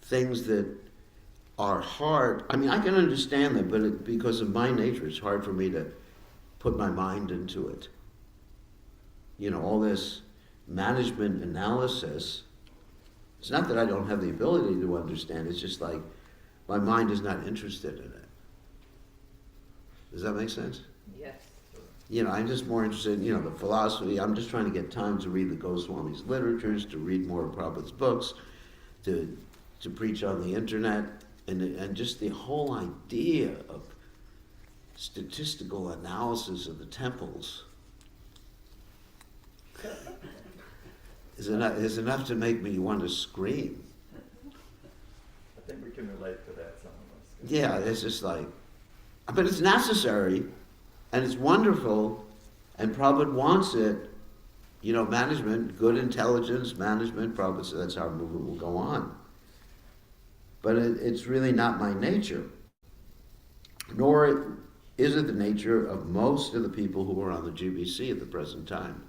Things that are hard. I mean, I can understand them, but because of my nature, it's hard for me to put my mind into it. You know, all this management analysis. It's not that I don't have the ability to understand. It's just like my mind is not interested in it. Does that make sense? Yes. You know, I'm just more interested in, you know, the philosophy. I'm just trying to get time to read the Goswami's literatures, to read more of Prabhupada's books, to preach on the internet, and just the whole idea of statistical analysis of the temples is enough to make me want to scream. I think we can relate to that, some of us. Yeah, it's just like, but it's necessary, and it's wonderful, and Prabhupada wants it. You know, management, good intelligence, management, Prabhupada said that's how our movement will go on. But it's really not my nature, nor is it the nature of most of the people who are on the GBC at the present time.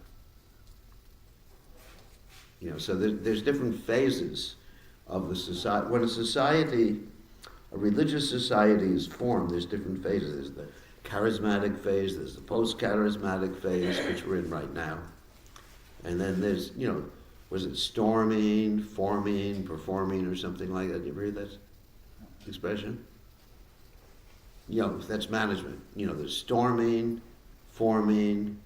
You know, so there's different phases of the society. When a religious society is formed, there's different phases. There's the charismatic phase, there's the post-charismatic phase, which we're in right now. And then there's, you know, was it storming, forming, performing, or something like that? You ever hear that expression? You know, that's management. You know, there's storming, forming,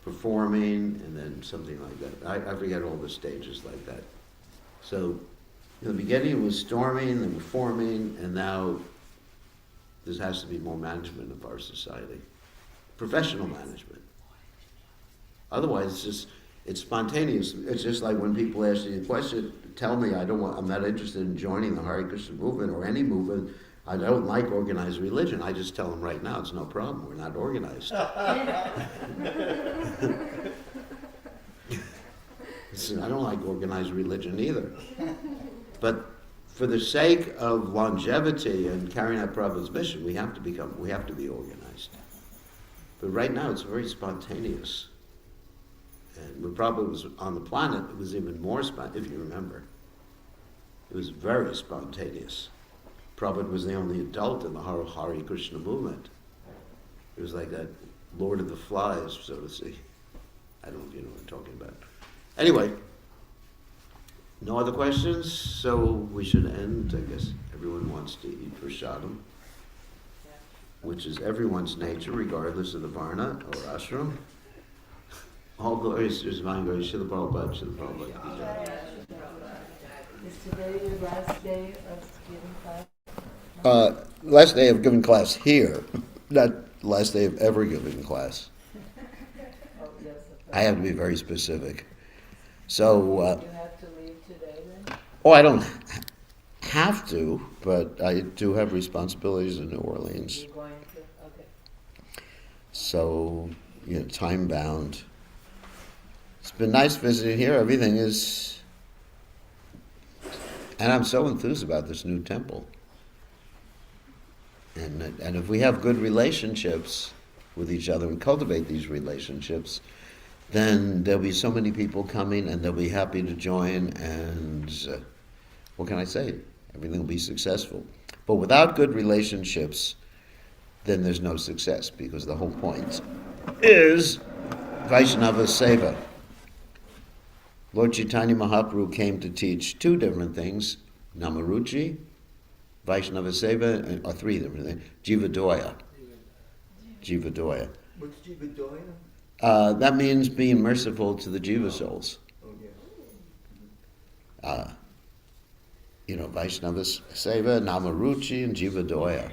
performing, and then something like that. I forget all the stages like that. So, in the beginning it was storming, then forming, and now there has to be more management of our society. Professional management. Otherwise, it's spontaneous. It's just like when people ask you a question, tell me I'm not interested in joining the Hare Krishna movement or any movement. I don't like organized religion. I just tell them right now, it's no problem. We're not organized. Listen, I don't like organized religion either. But for the sake of longevity and carrying out Prabhupada's mission, we have to be organized. But right now, it's very spontaneous. And when Prabhupada was on the planet, it was even more spontaneous, if you remember. It was very spontaneous. Prabhupada was the only adult in the Hare Krishna movement. It was like that Lord of the Flies, so to speak. I don't know if you know what I'm talking about. Anyway, no other questions, so we should end. I guess everyone wants to eat prasadam, which is everyone's nature, regardless of the varna or ashram. All glories to His Divine Grace, Srila Prabhupada, Srila Prabhupada. Is today your last day of giving class? Last day of giving class here, not last day of ever giving class. Oh, yes. I have to be very specific. So, You have to leave today then? I don't have to, but I do have responsibilities in New Orleans. You're going to? Okay. So, you know, time bound. It's been nice visiting here. Everything is, and I'm so enthused about this new temple. And if we have good relationships with each other and cultivate these relationships, then there'll be so many people coming and they'll be happy to join, and what can I say? Everything will be successful. But without good relationships, then there's no success, because the whole point is Vaishnava Seva. Lord Chaitanya Mahaprabhu came to teach two different things, Namaruchi, Vaishnava Seva, or three different things, Jivadoya. Jivadoya. What's Jivadoya? That means being merciful to the Jiva souls. Oh, yeah. You know, Vaishnava Seva, Namaruchi, and Jivadoya.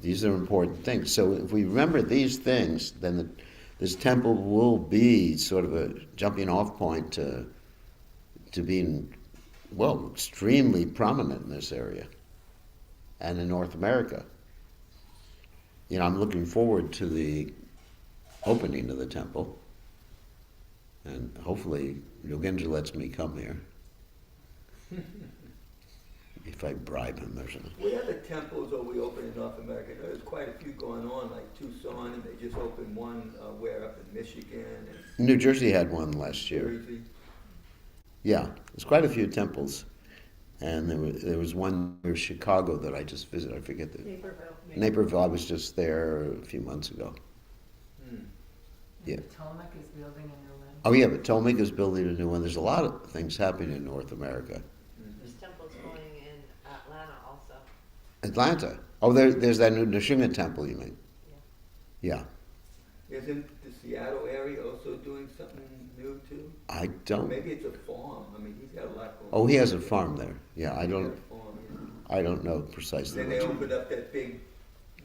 These are important things. So if we remember these things, then this temple will be sort of a jumping off point to being, well, extremely prominent in this area and in North America. I'm looking forward to the opening of the temple, and hopefully Yogendra lets me come here. If I bribe him or something. What other temples are we opening in North America? There's quite a few going on, like Tucson, and they just opened one where up in Michigan and New Jersey had one last year. Jersey. Yeah, there's quite a few temples, and there was one near Chicago that I just visited. I forget the Naperville. Naperville. I was just there a few months ago. Hmm. Yeah. Potomac is building a new one. Oh yeah, but Potomac is building a new one. There's a lot of things happening in North America. There's temples going in Atlanta also. Atlanta. Oh, there's that new Nishinga temple. You mean? Yeah. Isn't the Seattle area also doing something new too? I don't. Maybe it's a farm. I mean, he's got a lot going on. Oh, he has a farm there. Yeah, I He's got don't. a farm, yeah. I don't know precisely. Then they what opened up that big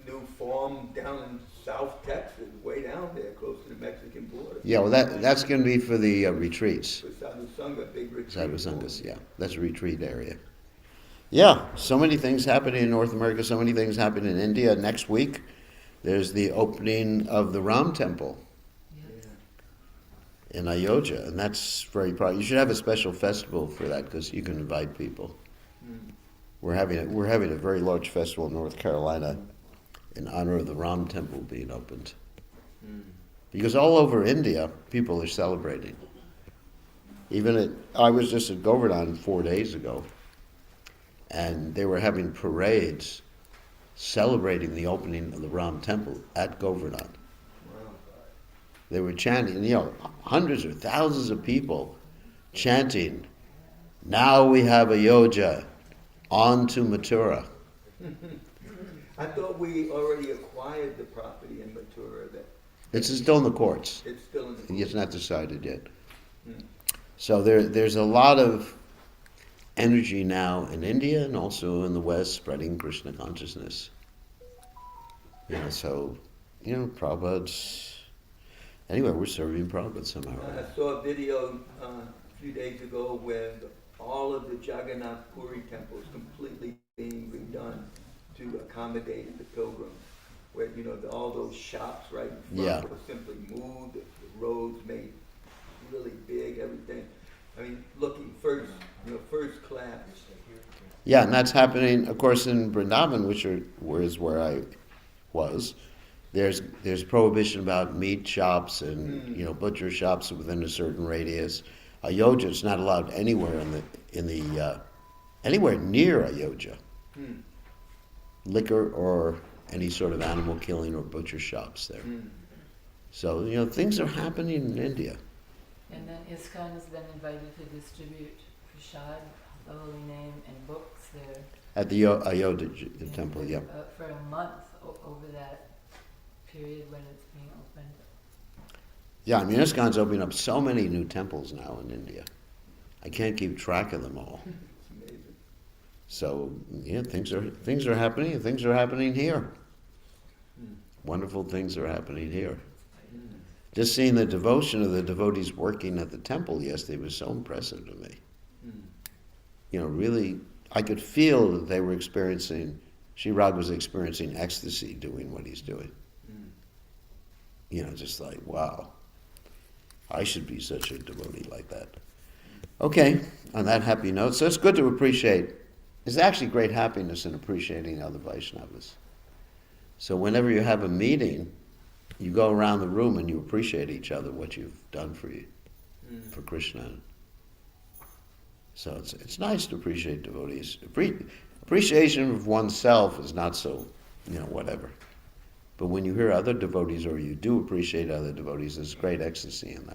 new farm down in South Texas, way down there, close to the Mexican border. Yeah, well, that's going to be for the retreats. For Sadhu Sangha, big retreat. Sadhu Sanghas, yeah, that's a retreat area. Yeah, so many things happening in North America. So many things happening in India. Next week, there's the opening of the Ram Temple Yeah. in Ayodhya, and that's very proud. You should have a special festival for that because you can invite people. Hmm. We're having a very large festival in North Carolina in honor of the Ram Temple being opened. Hmm. Because all over India, people are celebrating. I was just at Govardhan 4 days ago, and they were having parades celebrating the opening of the Ram Temple at Govardhan. Wow. They were chanting, hundreds or thousands of people chanting, "Now we have Ayodhya, on to Mathura." I thought we already acquired the property in Mathura. That It's still in the courts. it's still in the. It's not decided yet. Hmm. So there's a lot of energy now in India and also in the West spreading Krishna consciousness. Prabhupada's... Anyway, we're serving Prabhupada somehow. I saw a video a few days ago where all of the Jagannath Puri temples completely being redone to accommodate the pilgrims. Where, all those shops right in front Yeah. were simply moved, the roads made really big, everything. I mean, looking first class. Yeah, and that's happening, of course, in Vrindavan, which is where I was. There's prohibition about meat shops and butcher shops within a certain radius. Ayodhya is not allowed anywhere anywhere near Ayodhya. Hmm. Liquor or any sort of animal killing or butcher shops there. Hmm. So things are happening in India. And then ISKCON has been invited to distribute prasad, the holy name, and books there. At the Ayodhya temple, yeah. For a month over that period when it's being opened. Yeah, ISKCON's opening up so many new temples now in India. I can't keep track of them all. It's amazing. So things are happening, and things are happening here. Hmm. Wonderful things are happening here. Hmm. Just seeing the devotion of the devotees working at the temple yesterday was so impressive to me. Hmm. Really, I could feel that they were experiencing, Shirag was experiencing ecstasy doing what he's doing. Hmm. Just like, wow, I should be such a devotee like that. Okay, on that happy note, so it's good to appreciate, there's actually great happiness in appreciating other Vaishnavas. So whenever you have a meeting, you go around the room and you appreciate each other, what you've done for you, for Krishna. So it's nice to appreciate devotees. Appreciation of oneself is not so, whatever. But when you hear other devotees or you do appreciate other devotees, there's great ecstasy in that.